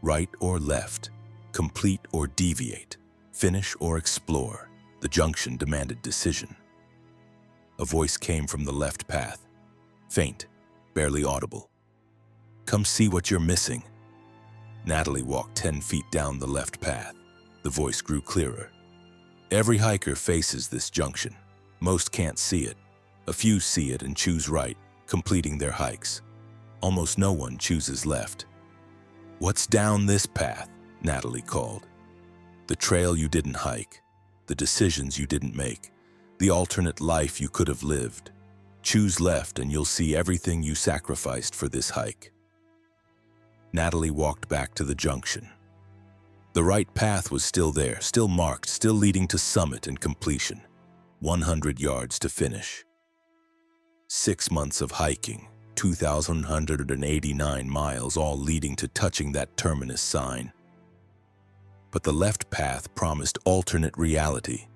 Right or left, complete or deviate, finish or explore. The junction demanded decision. A voice came from the left path, faint, barely audible. "Come see what you're missing." Natalie walked 10 feet down the left path. The voice grew clearer. "Every hiker faces this junction. Most can't see it. A few see it and choose right, completing their hikes. Almost no one chooses left." "What's down this path?" Natalie called. "The trail you didn't hike, the decisions you didn't make, the alternate life you could have lived. Choose left and you'll see everything you sacrificed for this hike." Natalie walked back to the junction. The right path was still there, still marked, still leading to summit and completion. 100 yards to finish. 6 months of hiking, 2,189 miles, all leading to touching that terminus sign. But the left path promised alternate reality.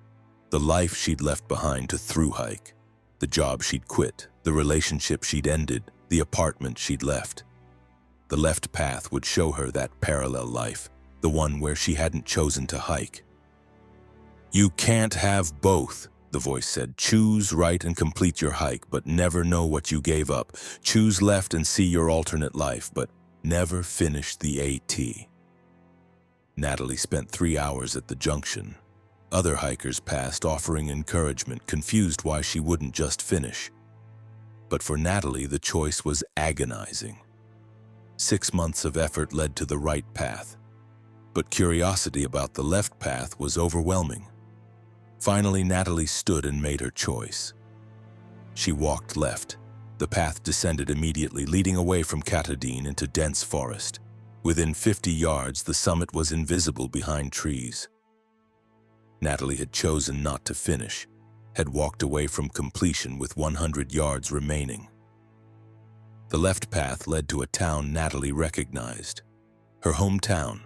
The life she'd left behind to thru-hike, the job she'd quit, the relationship she'd ended, the apartment she'd left. The left path would show her that parallel life, the one where she hadn't chosen to hike. "You can't have both," the voice said. "Choose right and complete your hike, but never know what you gave up. Choose left and see your alternate life, but never finish the AT." Natalie spent 3 hours at the junction. Other hikers passed, offering encouragement, confused why she wouldn't just finish. But for Natalie, the choice was agonizing. 6 months of effort led to the right path, but curiosity about the left path was overwhelming. Finally, Natalie stood and made her choice. She walked left. The path descended immediately, leading away from Katadine into dense forest. Within 50 yards, the summit was invisible behind trees. Natalie had chosen not to finish, had walked away from completion with 100 yards remaining. The left path led to a town Natalie recognized. Her hometown,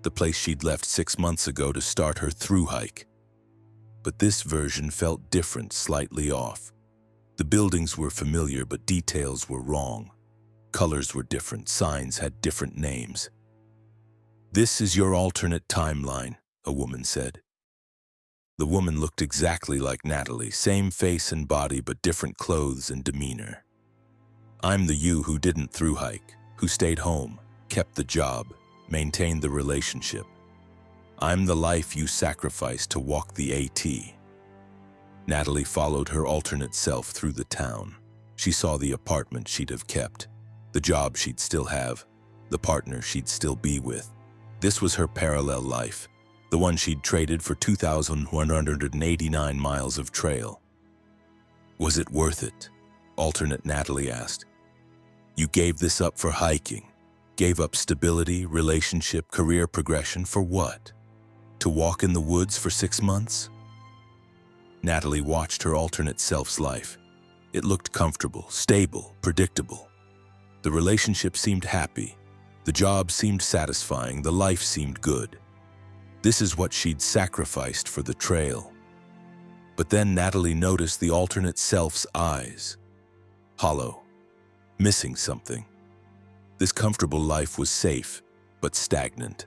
the place she'd left 6 months ago to start her thru-hike. But this version felt different, slightly off. The buildings were familiar, but details were wrong. Colors were different, signs had different names. "This is your alternate timeline," a woman said. The woman looked exactly like Natalie, same face and body, but different clothes and demeanor. "I'm the you who didn't thru-hike, who stayed home, kept the job, maintained the relationship. I'm the life you sacrificed to walk the AT." Natalie followed her alternate self through the town. She saw the apartment she'd have kept, the job she'd still have, the partner she'd still be with. This was her parallel life, the one she'd traded for 2,189 miles of trail. "Was it worth it?" alternate Natalie asked. "You gave this up for hiking, gave up stability, relationship, career progression for what? To walk in the woods for 6 months?" Natalie watched her alternate self's life. It looked comfortable, stable, predictable. The relationship seemed happy. The job seemed satisfying. The life seemed good. This is what she'd sacrificed for the trail. But then Natalie noticed the alternate self's eyes. Hollow. Missing something. This comfortable life was safe, but stagnant.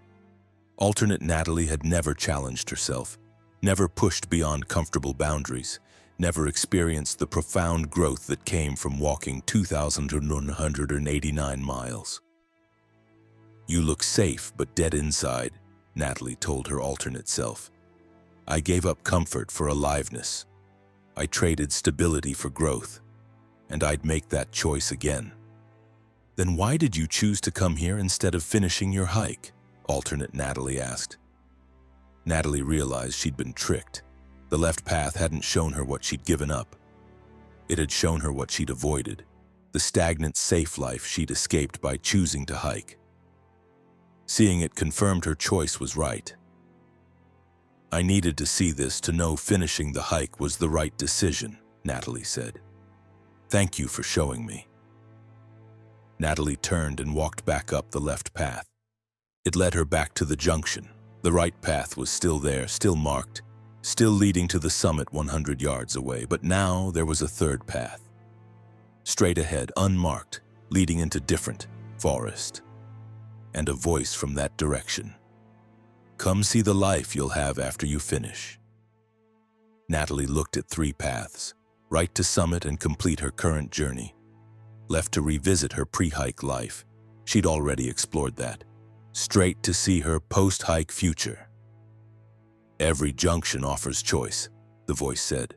Alternate Natalie had never challenged herself, never pushed beyond comfortable boundaries, never experienced the profound growth that came from walking 2,189 miles. "You look safe but dead inside," Natalie told her alternate self. "I gave up comfort for aliveness. I traded stability for growth, and I'd make that choice again." "Then why did you choose to come here instead of finishing your hike?" alternate Natalie asked. Natalie realized she'd been tricked. The left path hadn't shown her what she'd given up. It had shown her what she'd avoided, the stagnant, safe life she'd escaped by choosing to hike. Seeing it confirmed her choice was right. "I needed to see this to know finishing the hike was the right decision," Natalie said. "Thank you for showing me." Natalie turned and walked back up the left path. It led her back to the junction. The right path was still there, still marked, still leading to the summit 100 yards away, but now there was a third path. straight ahead, unmarked, leading into different forest. And a voice from that direction. Come see the life you'll have after you finish. Natalie looked at 3 paths, right to summit and complete her current journey. Left to revisit her pre-hike life. She'd already explored that. Straight to see her post-hike future. Every junction offers choice, the voice said.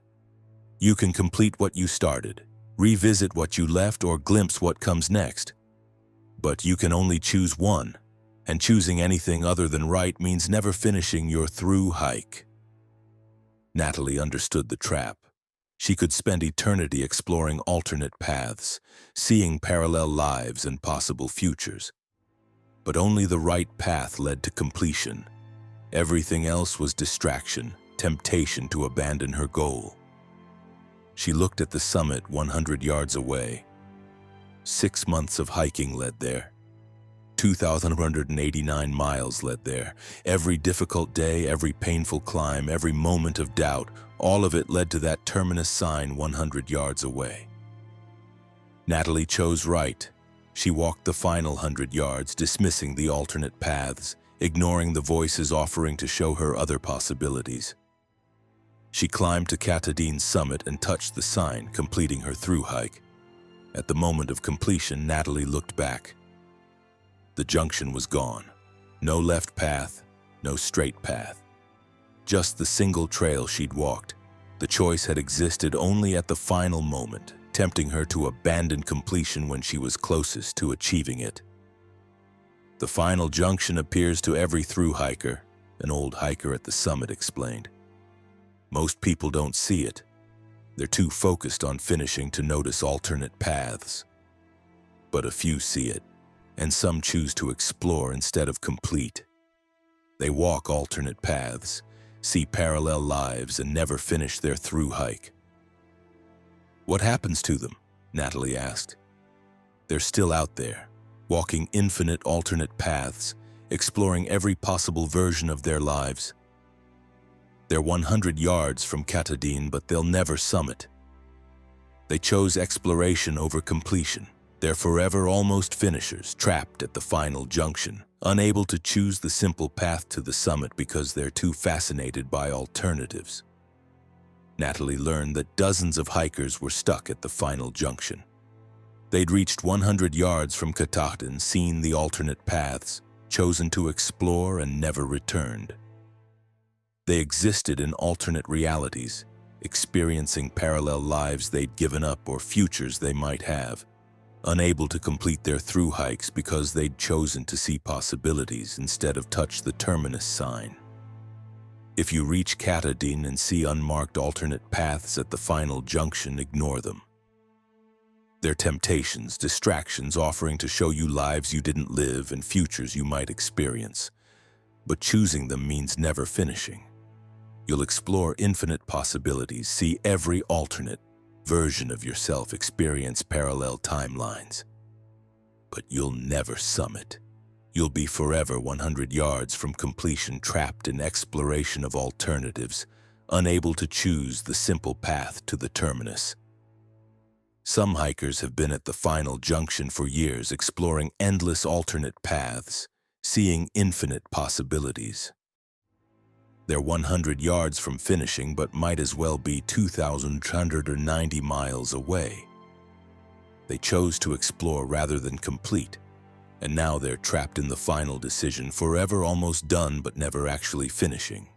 You can complete what you started, revisit what you left, or glimpse what comes next. But you can only choose one, and choosing anything other than right means never finishing your through hike. Natalie understood the trap. She could spend eternity exploring alternate paths, seeing parallel lives and possible futures. But only the right path led to completion. Everything else was distraction, temptation to abandon her goal. She looked at the summit 100 yards away. 6 months of hiking led there. 2,189 miles led there. Every difficult day, every painful climb, every moment of doubt, all of it led to that terminus sign 100 yards away. Natalie chose right. She walked the final 100 yards, dismissing the alternate paths, ignoring the voices offering to show her other possibilities. She climbed to Katahdin's summit and touched the sign, completing her through hike. At the moment of completion, Natalie looked back. The junction was gone. No left path, no straight path. Just the single trail she'd walked. The choice had existed only at the final moment, tempting her to abandon completion when she was closest to achieving it. The final junction appears to every thru-hiker, an old hiker at the summit explained. Most people don't see it. They're too focused on finishing to notice alternate paths. But a few see it, and some choose to explore instead of complete. They walk alternate paths, see parallel lives, and never finish their through hike. What happens to them? Natalie asked. They're still out there, walking infinite alternate paths, exploring every possible version of their lives. They're 100 yards from Katahdin, but they'll never summit. They chose exploration over completion. They're forever almost finishers, trapped at the final junction, unable to choose the simple path to the summit because they're too fascinated by alternatives. Natalie learned that dozens of hikers were stuck at the final junction. They'd reached 100 yards from Katahdin, seen the alternate paths, chosen to explore, and never returned. They existed in alternate realities, experiencing parallel lives they'd given up or futures they might have, unable to complete their through hikes because they'd chosen to see possibilities instead of touch the terminus sign. If you reach Katahdin and see unmarked alternate paths at the final junction, ignore them. They're temptations, distractions offering to show you lives you didn't live and futures you might experience. But choosing them means never finishing. You'll explore infinite possibilities, see every alternate version of yourself, experience parallel timelines. But you'll never summit. You'll be forever 100 yards from completion, trapped in exploration of alternatives, unable to choose the simple path to the terminus. Some hikers have been at the final junction for years, exploring endless alternate paths, seeing infinite possibilities. They're 100 yards from finishing, but might as well be 2,190 miles away. They chose to explore rather than complete, and now they're trapped in the final decision, forever almost done but never actually finishing.